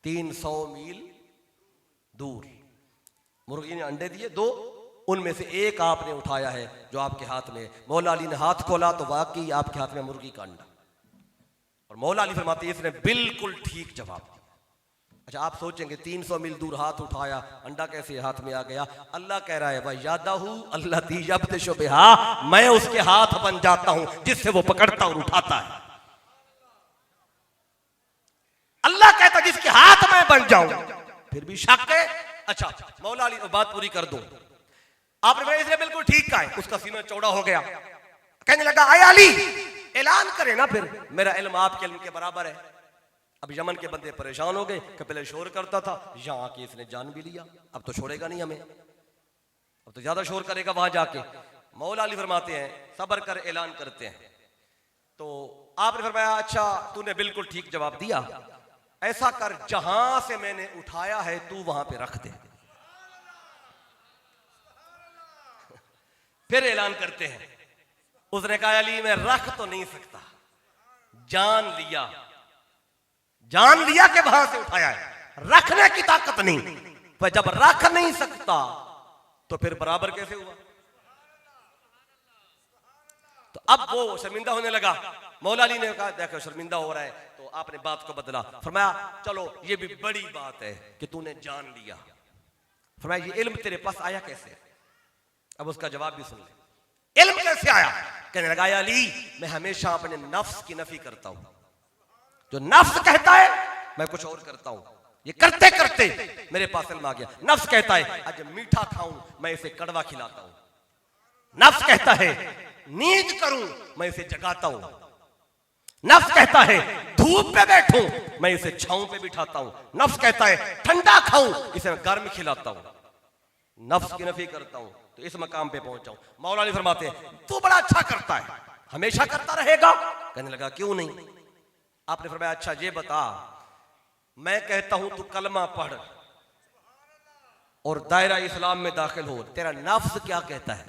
300 मील दूर मुर्गी ने अंडे दिए 2, उनमें से एक आपने उठाया है जो आपके हाथ में। मौला अली ने हाथ खोला तो वाकई आपके हाथ में मुर्गी का अंडा। और मौला अली फरमाते हैं इसने बिल्कुल ठीक जवाब दिया। अच्छा आप सोचेंगे 300 मील दूर हाथ उठाया, अंडा कैसे हाथ में आ गया? अल्लाह कह रहा है भाई यादाहू अल्लाह दी यब्त शुबिहा, मैं उसके हाथ बन जाता हूं जिससे वो पकड़ता और उठाता है। अल्लाह कहता जिसके हाथ मैं बन जाऊं। फिर भी शक है? अच्छा मौला अली बात पूरी कर दूं, आपने इसने बिल्कुल ठीक कहा है। उसका सीना चौड़ा हो गया, कहने लगा आय अली ऐलान करे ना फिर मेरा इल्म आपके इल्म के बराबर है। अब यमन के बंदे परेशान हो गए कि पहले शोर करता था, यहां आके इसने जान भी लिया, अब तो छोड़ेगा नहीं हमें, अब तो ज्यादा शोर करेगा वहां जाके। मौला अली फरमाते हैं सब्र कर, ऐलान करते हैं। तो आपने फरमाया अच्छा तूने बिल्कुल ठीक जवाब दिया, ऐसा कर जहां से मैंने उठाया है तू वहां पे रख दे। फिर ऐलान करते हैं, उसने कहा अली मैं रख तो नहीं सकता, जान लिया कि वहां से उठाया है, रखने की ताकत नहीं। पर जब रख नहीं सकता तो फिर बराबर कैसे हुआ? तो अब वो शर्मिंदा होने लगा। मौला अली ने कहा देखो शर्मिंदा हो रहा है, तो आपने बात को बदला, फरमाया चलो ये भी बड़ी बात है कि तूने जान लिया। फरमाया ये इल्म तेरे पास आया कैसे? अब उसका जवाब भी सुन ले, इल्म कैसे आया? कहने लगा अली मैं हमेशा अपने नफ्स की नफी करता हूं, जो नफ्स कहता है मैं कुछ और करता हूं, ये करते करते मेरे पास इल्म आ गया। नफ्स कहता है आज मीठा खाऊं, मैं इसे कड़वा खिलाता हूं। नफ्स कहता है नींद करूं, मैं इसे जगाता हूं। नफ्स कहता है धूप पे बैठूं, मैं इसे छांव पे बिठाता हूं। नफ्स कहता है ठंडा खाऊं, इसे मैं गर्म खिलाता हूं। नफ्स की नफी करता हूं तो इस मकाम पे पहुंचा हूं। मौला अली फरमाते हैं तू बड़ा अच्छा करता है, हमेशा करता रहेगा? कहने लगा क्यों नहीं। आपने फरमाया अच्छा ये बता, मैं कहता हूं तू कलमा पढ़ और दायरा इस्लाम में दाखिल हो, तेरा नफ्स क्या कहता है?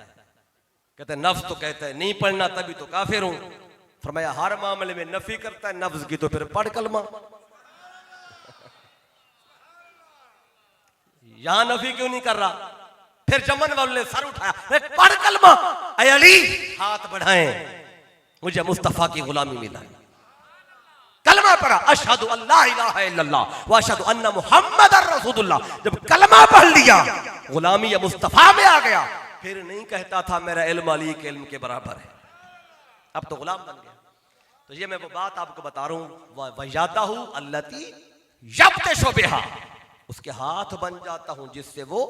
कहते हैं नफ्स तो कहता है नहीं पढ़ना तभी तो काफिर हूं। फरमाया हर मामले में नफी करता है नफ्स की, तो फिर पढ़ कलमा। यहां नफी क्यों नहीं कर रहा? फिर जमन वालों ने सर उठाया, पढ़ कलमा, ऐ अली हाथ बढ़ाएं, मुझे मुस्तफा की गुलामी मिला। कलमा पढ़ा, अशहदु अल्ला इलाहा इल्लल्लाह व अशहदु अन्ना मुहम्मदर रसूलुल्लाह। जब कलमा पढ़ लिया, गुलामी या मुस्तफा में आ गया, फिर नहीं कहता था मेरा इल्म अली के इल्म के बराबर है, अब तो गुलाम बन गया। तो ये मैं वो बात आपको बता रहा हूं, वयादा हूं अल्लती यब्तशु बिहा, उसके हाथ बन जाता हूं जिससे वो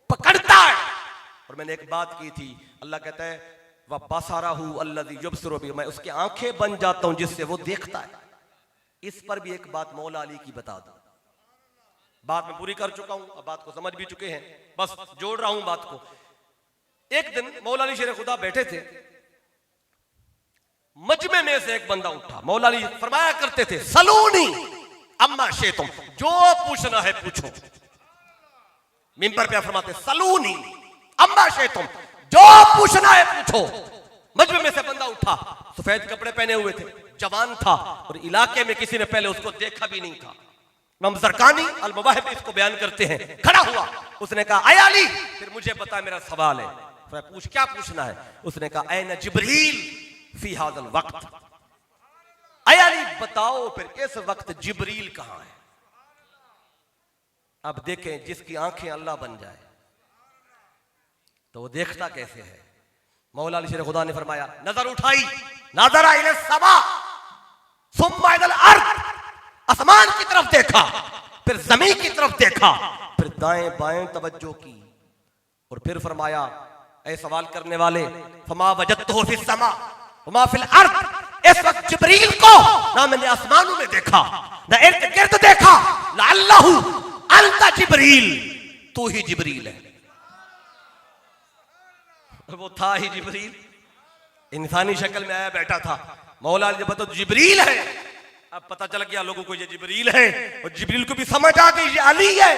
पकड़ता है। और मैंने एक बात की थी, अल्लाह कहता है वह बसरहु अल्लज़ी युबसिरु बिही, मैं उसकी आंखें बन जाता हूं जिससे वो देखता है। इस पर भी एक बात मौला अली की बता दूं, बात मैं पूरी कर चुका हूं, अब बात को समझ भी चुके हैं, बस जोड़ रहा हूं बात को। एक दिन मौला अली शेर खुदा बैठे थे, मजमे में से एक बंदा उठा। मौला अली फरमाया करते थे सलूनी अम्मा शेतुम, जो पूछना है पूछो। मिंबर पे फरमाते सलूनी अम्मा शेतुम, जो पूछना है पूछो। मजमे में से बंदा उठा, सफेद कपड़े पहने हुए थे, जवान था और इलाके में किसी ने पहले उसको देखा भी नहीं था। इमाम ज़रकानी अल मवाहिब इसको बयान करते हैं। खड़ा हुआ, उसने कहा ऐ अली, फिर मुझे बता, मेरा सवाल है। पूछ, क्या पूछना है? उसने कहा ऐन जिब्रील फी हाज़ल वक्त, ऐ अली बताओ फिर इस वक्त जिब्रील कहां है? अब देखें, जिसकी आंखें अल्लाह बन जाए तो वो देखता कैसे है। मौला अली शेर खुदा ने फरमाया, नजर उठाई, नजर इले समा सुम्मा इलल अर्द, आसमान की तरफ देखा, फिर जमीन की तरफ देखा, फिर दाएं बाएं तवज्जो की, और फिर फरमाया ऐ सवाल करने वाले, फमा वजदतहु फिस समा वमा फिल अर्द, इस वक्त जिब्रील को ना मैंने आसमानों में देखा ना इर्द गिर्द देखा, लअल्लाहु अंता जिब्रील, तू ही जिब्रील है। वो था ही जिब्रील, इंसानी शक्ल में आया बैठा था। मौला ने बताया तो जिब्रील है। अब पता चल गया लोगों को ये जिब्रील है, और जिब्रील को भी समझ आ गई ये अली है,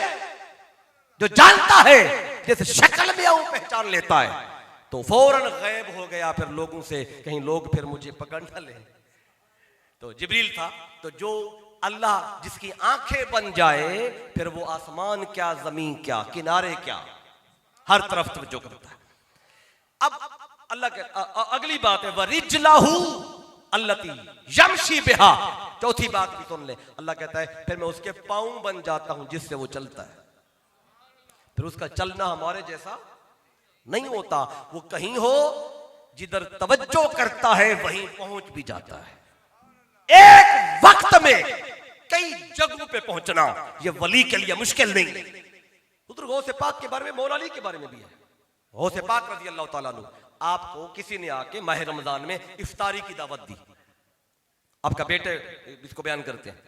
जो जानता है, जैसे शक्ल में आऊं पहचान लेता है। तो फौरन गायब हो गया, फिर लोगों से कहीं लोग फिर मुझे पकड़ न ले। तो जिब्रील था। तो जो अल्लाह जिसकी आंखें बन जाए, फिर वो आसमान क्या, जमीन क्या, किनारे क्या, हर तरफ तवज्जो करता है। अब अल्लाह के अगली बात है वरिजलाहु अल्लती यमशी बिहा, चौथी बात भी सुन ले। अल्लाह कहता है फिर मैं उसके पांव बन जाता हूं जिससे वो चलता है। फिर उसका चलना हमारे जैसा नहीं होता, वो कहीं हो जिधर तवज्जो करता है वहीं पहुंच भी जाता है। एक वक्त में कई जगहों पे पहुंचना ये वली के लिए मुश्किल नहीं। उधर गौसे पाक के बारे में, मौला अली के बारे में भी है। गौसे पाक रज़ी अल्लाह तआला अन्हु, आपको किसी ने आके माह रमजान में इफ्तारी की दावत दी। आपका बेटे इसको बयान करते हैं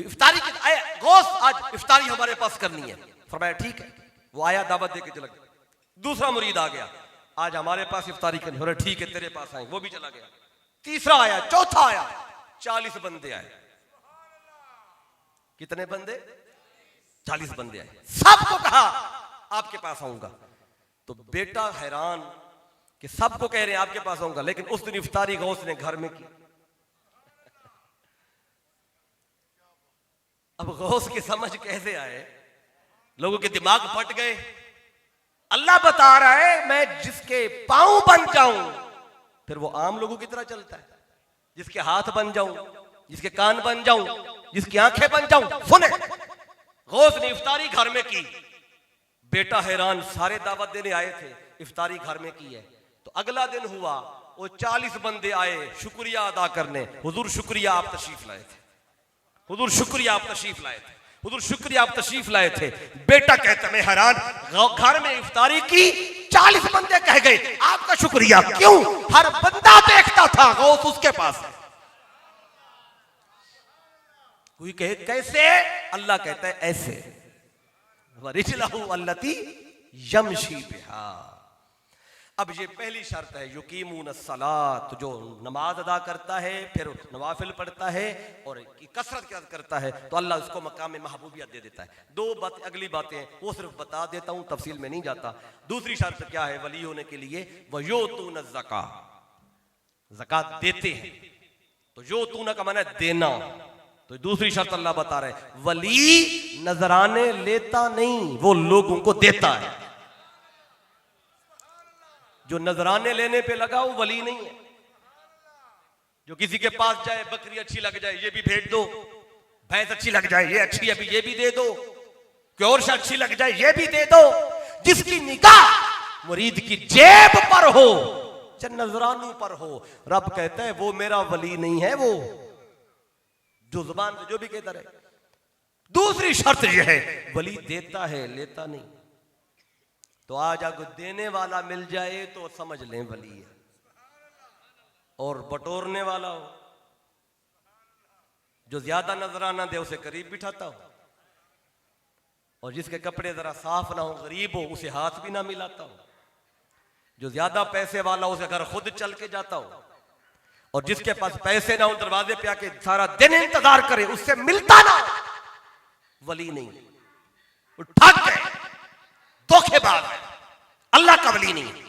इफ्तारी की, गौस आज इफ्तारी हमारे पास करनी है। फरमाया ठीक है। वो आया, दावत दे के चला गया। दूसरा मुरीद आ गया, आज हमारे पास इफ्तारी करनी है। ठीक है तेरे पास आए, वो भी चला गया। तीसरा आया, चौथा आया, 40 बंदे आए। कितने बंदे? 40 बंदे आए। सबको कहा आपके पास आऊंगा। तो बेटा हैरान कि सबको कह रहे हैं आपके पास आऊंगा, लेकिन उस दिन इफ्तारी गौस ने घर में की। अब गौस की समझ कैसे आए, लोगों के दिमाग फट गए। अल्लाह बता रहा है मैं जिसके पांव बन जाऊं, फिर वो आम लोगों की तरह चलता है। जिसके हाथ बन जाऊं, जिसके कान बन जाऊं, जिसकी आंखें बन जाऊं। सुने, गौस ने इफ्तारी घर में की। बेटा हैरान, सारे दावत देने आए थे, इफ्तारी घर में की है। तो अगला दिन हुआ, वो 40 बंदे आए शुक्रिया अदा करने। हुजूर शुक्रिया आप तशरीफ लाए थे, हुजूर शुक्रिया आप तशरीफ लाए थे, हुजूर शुक्रिया आप तशरीफ लाए थे। बेटा कहता मैं हैरान, घर में इफ्तारी की, 40 बंदे कह गए आपका शुक्रिया क्यों? हर बंदा देखता था गौस उसके पास। कोई कहे कैसे? अल्लाह कहता है ऐसे, वरिजलहु अल्लती यमशी बिहा। अब ये पहली शर्त है, युकीमून सलात, जो नमाज अदा करता है, फिर नवाफिल पढ़ता है और कसरत करता है, तो अल्लाह उसको मकाम महबूबियत दे देता है। दो बात अगली बातें वो सिर्फ बता देता हूं, तफसील में नहीं जाता। दूसरी शर्त क्या है वली होने के लिए? वयोतून ज़कात, ज़कात देते हैं। तो योतून का माना है देना, तो दूसरी शर्त अल्लाह बता रहे, वली नजराने लेता नहीं, वो लोगों को देता है। जो नजराने लेने पे लगा वो वली नहीं है। जो किसी के पास जाए, बकरी अच्छी लग जाए ये भी भेज दो, भैंस अच्छी लग जाए ये अच्छी अभी ये भी दे दो, कोई और अच्छी लग जाए ये भी दे दो, जिसकी निगाह मुरीद की जेब पर हो, नजरानों पर हो, रब कहता है वो मेरा वली नहीं है। वो जो जुबान से जो भी कहता रहे। दूसरी शर्त यह है, वली देता है लेता नहीं। तो आज अगर देने वाला मिल जाए तो समझ लें वली है, और बटोरने वाला हो, जो ज्यादा नजराना दे उसे करीब बिठाता हो, और जिसके कपड़े जरा साफ ना हो, गरीब हो, उसे हाथ भी ना मिलाता हो, जो ज्यादा पैसे वाला उसे घर खुद चल के जाता हो, और जिसके पास पैसे ना हो दरवाजे पे आके सारा दिन इंतजार करे, उससे मिलता ना हो, वली नहीं। वो ठग गए, धोखेबाज है, अल्लाह का वली नहीं।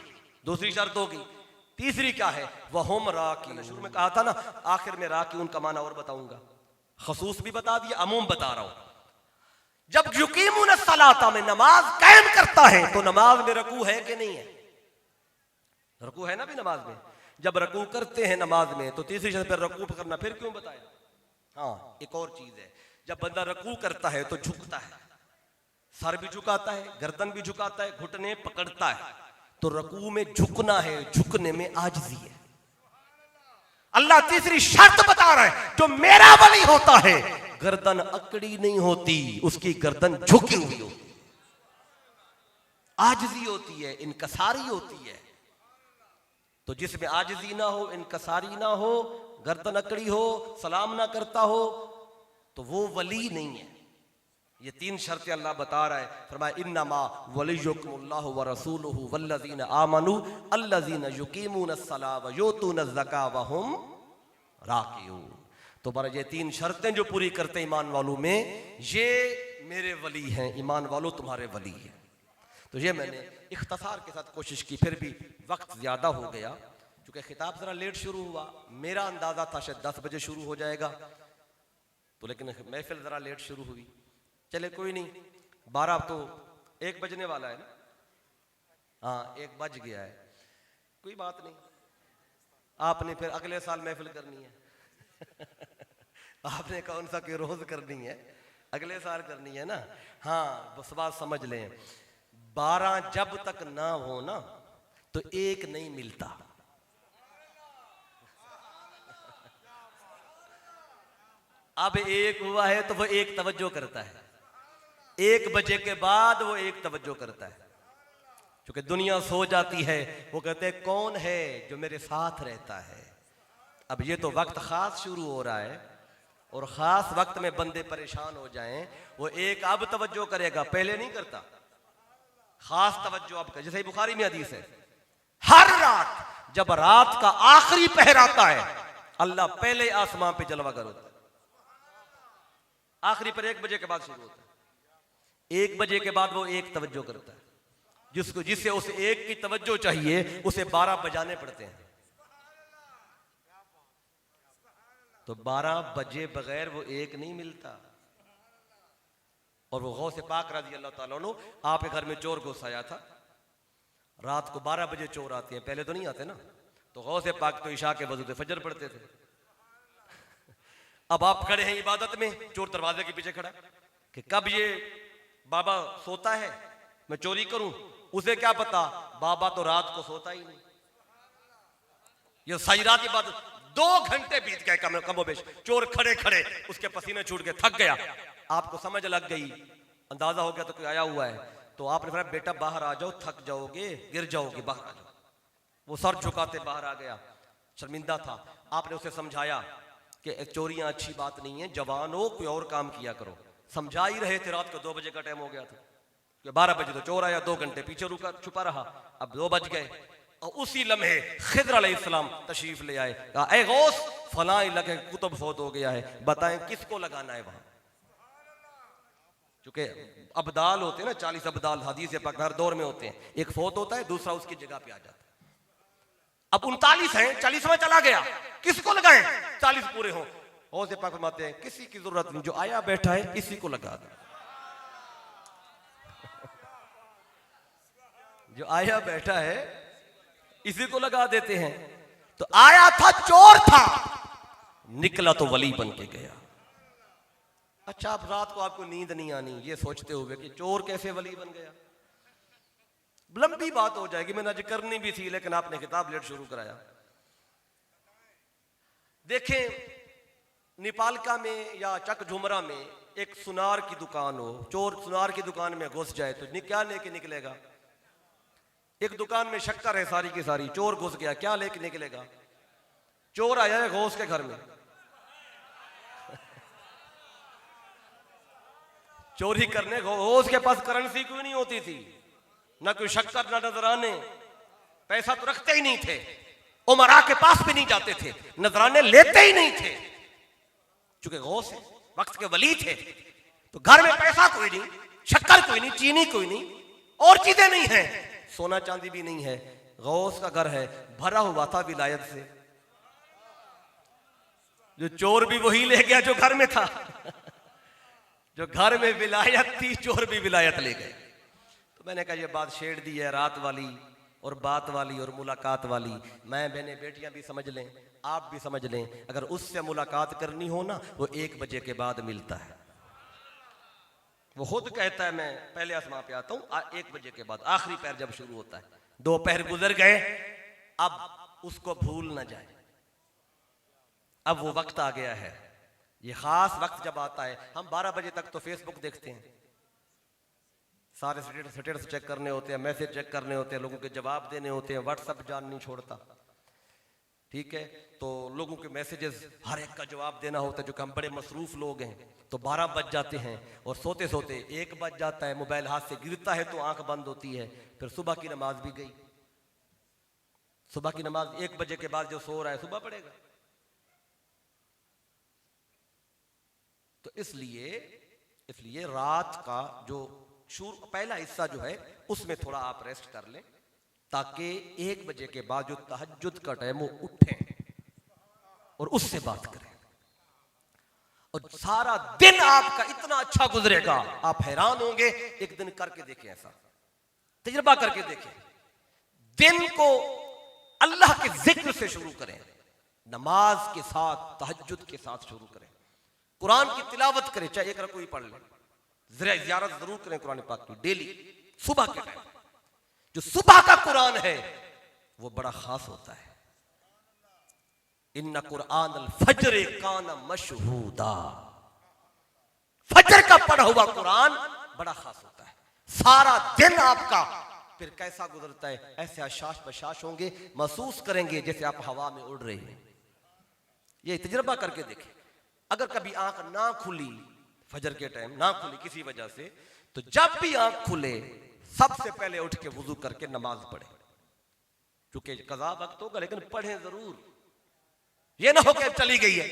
दूसरी शर्त होगी। तीसरी क्या है, वह हम राकी। शुरू में कहा था ना, आखिर में राकी उनका माना और बताऊंगा, खसूस भी बता दिया, अमूम बता रहा हूं। जब युकीमुन सलाता में नमाज कायम करता है तो नमाज में रकू है कि नहीं है? रकू है ना भी नमाज में। जब रकू करते हैं नमाज में तो तीसरी शर्त पर रकू करना फिर क्यों बताया? हाँ, एक और चीज है, जब बंदा रकू करता है तो झुकता है, सर भी झुकाता है, गर्दन भी झुकाता है, घुटने पकड़ता है। तो रकू में झुकना है, झुकने में आजिज़ी है। अल्लाह तीसरी शर्त बता रहा है, जो मेरा वली होता है गर्दन अकड़ी नहीं होती, उसकी गर्दन झुकी हुई होती, आजिज़ी होती है, इनकसारी होती है। तो जिसमें आजिज़ी ना हो, इनकसारी ना हो, गर्दन अकड़ी हो, सलाम ना करता हो, तो वो वली नहीं है। ये तीन शर्तें अल्लाह बता रहा है। फरमाया, इन्नमा वलियुकुमुल्लाहु व रसूलुहु वल्लज़ीना आमनू अल्लज़ीना युकीमूनस्सलाह व यूतूनज़्ज़काह व हुम राकिऊन। तो बारा ये तीन शर्तें जो पूरी करते ईमान वालों में, ये मेरे वली हैं, ईमान वालों तुम्हारे वली हैं। तो ये मैंने इख्तिसार के साथ कोशिश की, फिर भी वक्त ज़्यादा हो गया क्योंकि खिताब ज़रा लेट शुरू हुआ। मेरा अंदाज़ा था शायद 10 बजे शुरू हो जाएगा, तो लेकिन महफिल ज़रा लेट शुरू हुई। चले कोई नहीं, 12 तो 1 बजने वाला है ना, हाँ 1 बज गया है, कोई बात नहीं। आपने फिर अगले साल महफिल करनी है आपने कौन सा कोई रोज करनी है, अगले साल करनी है ना। हाँ बस बात समझ लें, 12 जब तक ना हो ना तो 1 नहीं मिलता। अब 1 हुआ है तो वो 1 तवज्जो करता है, 1 बजे के बाद वो 1 तवज्जो करता है। क्योंकि दुनिया सो जाती है, वो कहते हैं कौन है जो मेरे साथ रहता है। अब ये तो वक्त खास शुरू हो रहा है, और खास वक्त में बंदे परेशान हो जाएं, वो 1 अब तवज्जो करेगा, पहले नहीं करता। खास तवज्जो अब कर, जैसे बुखारी में हदीस है, हर रात जब रात का आखिरी पहर आता है, अल्लाह पहले आसमां पे जलवागर होता है। आखिरी पर 1 बजे के बाद शुरू होता है। 1 बजे के बाद वो 1 तवज्जो करता है, जिससे उस 1 की तवज्जो चाहिए उसे 12 बजाने पड़ते हैं। तो 12 बजे बगैर वो 1 नहीं मिलता। और वो गौसे पाक रज़ी अल्लाह ताला अन्हु, आपके घर में चोर घुस आया था, रात को 12 बजे चोर आते हैं, पहले तो नहीं आते ना। तो गौसे पाक तो इशा के वजू से फजर पढ़ते थे। अब आप खड़े हैं इबादत में, चोर दरवाजे के पीछे खड़ा कि कब ये बाबा सोता है मैं चोरी करूं। उसे क्या पता, बाबा तो रात को सोता ही नहीं। ये सारी रात इबादत, 2 घंटे बीत गए कमोबेश, चोर खड़े खड़े उसके पसीने छूट के थक गया। आपको समझ लग गई, अंदाजा हो गया तो कोई आया हुआ है। तो आपने कहा बेटा बाहर आ जाओ, थक जाओगे, गिर जाओगे, बाहर आ जाओ। वो सर झुकाते बाहर आ गया, शर्मिंदा था। आपने उसे समझाया कि चोरियां अच्छी बात नहीं है, जवान हो कोई और काम किया करो। समझा ही रहे थे, रात को 2 बजे का टाइम हो गया था। 12 बजे तो चोर आया, 2 घंटे पीछे रुका छुपा रहा, अब 2 बज गए। और उसी लम्हे खिद्र अलैहिस्सलाम तशरीफ ले आए, कहा ए गौस फलां इलाके कुतुब फौत हो गया है, बताएं किसको लगाना है वहां। क्योंकि अब्दाल होते हैं ना, 40 अब्दाल हदीस पाक हर दौर में होते हैं, एक फौत होता है दूसरा उसकी जगह पे आ जाता है। अब 39 हैं, 40वां चला गया, किसको लगाएं, 40 पूरे हो। और से पाक फरमाते हैं किसी की जरूरत नहीं, जो आया बैठा है इसी को लगा दो। जो आया बैठा है इसी को लगा देते हैं। तो आया था चोर था, निकला तो वली बन के गया। अच्छा, अब रात को आपको नींद नहीं आनी ये सोचते हुए कि चोर कैसे वली बन गया, लंबी बात हो जाएगी, मैंने आज करनी भी थी लेकिन आपने किताब लेट शुरू कराया। देखें, नेपालका में या चक झुमरा में एक सुनार की दुकान हो, चोर सुनार की दुकान में घुस जाए तो क्या लेके निकलेगा? एक दुकान में शक्कर है सारी की सारी, चोर घुस गया, क्या लेके निकलेगा? चोर आया है घोष के घर में, चोरी करने घोष के पास करेंसी क्यों नहीं होती थी, ना कोई शक्कर ना नजराने, पैसा तो रखते ही नहीं थे, उमरा के पास भी नहीं जाते थे, नजराने लेते ही नहीं थे, चूंकि गौस है, वक्त के वली थे। तो घर में पैसा कोई नहीं, शक्कर कोई नहीं, चीनी कोई नहीं, और चीजें नहीं है, सोना चांदी भी नहीं है, गौस का घर है, भरा हुआ था विलायत से। जो चोर भी वही ले गया जो घर में था जो घर में विलायत थी, चोर भी विलायत ले गए। तो मैंने कहा ये बात छेड़ दी है रात वाली और बात वाली और मुलाकात वाली, मैं बहने बेटियां भी समझ लें, आप भी समझ लें, अगर उससे मुलाकात करनी हो ना, वो 1 बजे के बाद मिलता है। वो खुद कहता है मैं पहले आसमां पे आता हूं 1 बजे के बाद, आखिरी पैर जब शुरू होता है। 2 पहर गुजर गए, अब उसको भूल ना जाए, अब वो वक्त आ गया है। ये खास वक्त जब आता है, हम 12 बजे तक तो फेसबुक देखते हैं, सारे स्टेटस चेक करने होते हैं, मैसेज चेक करने होते हैं, लोगों के जवाब देने होते हैं, व्हाट्सएप जान नहीं छोड़ता, ठीक है। तो लोगों के मैसेजेस हर एक का जवाब देना होता है, जो कि हम बड़े मसरूफ लोग हैं, तो 12 बज जाते हैं और सोते सोते 1 बज जाता है, मोबाइल हाथ से गिरता है तो आंख बंद होती है, फिर सुबह की नमाज भी गई। सुबह की नमाज 1 बजे के बाद जो सो रहा है सुबह पढ़ेगा। तो इसलिए रात का जो पहला हिस्सा जो है उसमें थोड़ा आप रेस्ट कर लें, ताकि 1 बजे के बाद जो तहज्जुद का टाइम वो उठें और उससे बात करें, और सारा दिन आपका इतना अच्छा गुजरेगा, आप हैरान होंगे। एक दिन करके देखें, ऐसा तजुर्बा करके देखें, दिन को अल्लाह के जिक्र से शुरू करें, नमाज के साथ तहज्जुद के साथ शुरू करें, कुरान की तिलावत करें, चाहे 1 रकू ही पढ़ लें, ज़ियारत जरूर करें कुरान पाक की डेली सुबह के टाइम। जो सुबह का कुरान है वो बड़ा खास होता है। इन्ना कुरान अल फज्र कान मशहूदा, फजर का पढ़ा हुआ कुरान बड़ा खास होता है। सारा दिन आपका फिर कैसा गुजरता है, ऐसे आशाश बशाश होंगे, महसूस करेंगे जैसे आप हवा में उड़ रहे हैं। ये तजुर्बा करके देखें। अगर कभी आंख ना खुली, फजर के टाइम ना खुली किसी वजह से, तो जब भी आंख खुले सबसे पहले उठ के वुजू करके नमाज पढ़े, क्योंकि कज़ा वक्त होगा लेकिन पढ़े जरूर। ये ना हो कि चली गई है,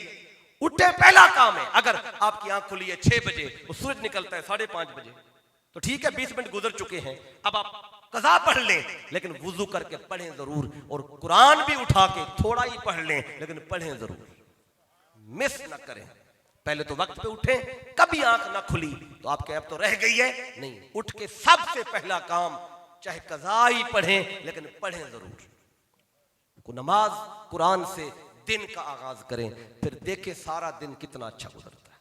उठे पहला काम है। अगर आपकी आंख खुली है 6 बजे, वो सूरज निकलता है 5:30 बजे, तो ठीक है 20 मिनट गुजर चुके हैं, अब आप कज़ा पढ़ लें, लेकिन वुजू करके पढ़ें जरूर, और कुरान भी उठा के थोड़ा ही पढ़ लें, लेकिन पढ़ें जरूर, मिस ना करें। पहले तो वक्त पे उठें, कभी आंख ना खुली तो आपके ऐप तो रह गई है नहीं, उठ के सबसे पहला काम चाहे कज़ा ही पढ़ें, लेकिन पढ़ें जरूर। नमाज कुरान से दिन का आगाज करें, फिर देखें सारा दिन कितना अच्छा गुजरता है।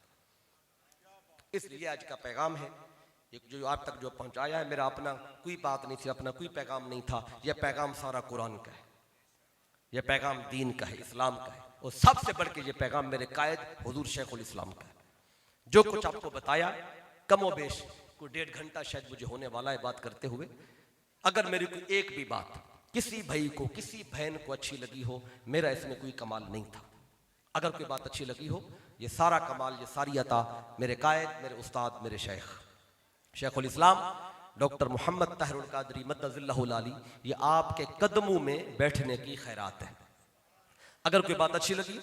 इसलिए आज का पैगाम है एक जो आप तक जो पहुंचाया है, मेरा अपना कोई बात नहीं थी, अपना कोई पैगाम नहीं था, यह पैगाम सारा कुरान का है, यह पैगाम दीन का है, इस्लाम का है, और सबसे बढ़ के ये पैगाम मेरे कायद हुजूर शेखुल इस्लाम का है। जो कुछ आपको बताया कमो बेश कोई 1.5 घंटा शायद मुझे होने वाला है बात करते हुए। अगर मेरी कोई एक भी बात किसी भाई को किसी बहन को अच्छी लगी हो, मेरा इसमें कोई कमाल नहीं था। अगर कोई बात अच्छी लगी हो, ये सारा कमाल, ये सारी अता मेरे कायद, मेरे उस्ताद, मेरे शेखुल इस्लाम डॉक्टर मोहम्मद ताहिरुल कादरी मद्दज़िल्लहुल आली, ये आपके कदमों में बैठने की खैरात है। अगर कोई बात अच्छी लगी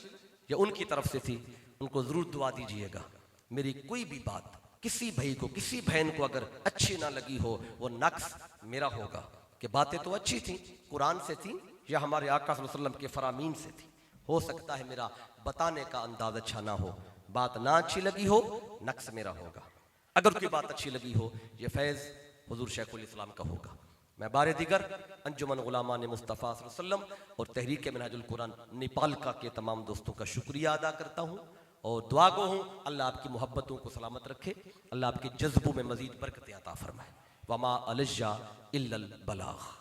या उनकी तरफ से थी, उनको जरूर दुआ दीजिएगा। मेरी कोई भी बात किसी भाई को किसी बहन को अगर अच्छी ना लगी हो, वो नक्स मेरा होगा कि बातें तो अच्छी थी, कुरान से थी या हमारे आका सल्लल्लाहु अलैहि वसल्लम के फरामीन से थी। हो सकता है मेरा बताने का अंदाज अच्छा ना हो, बात ना अच्छी लगी हो नक्स मेरा होगा, अगर कोई बात अच्छी लगी हो ये फैज़ हुजूर शेखुल इस्लाम का होगा। मैं बारे दिगर अंजुमन गुलामान मुस्तफ़ा सल्लल्लाहु अलैहि वसल्लम और तहरीक मिनहाजुल कुरान नेपाल का के तमाम दोस्तों का शुक्रिया अदा करता हूँ और दुआ गो हूँ अल्लाह आपकी मोहब्बतों को सलामत रखे, अल्लाह आपके जज्बों में मज़ीद बरकत अता फरमाए। वमा अलैया इल्लल बलाग।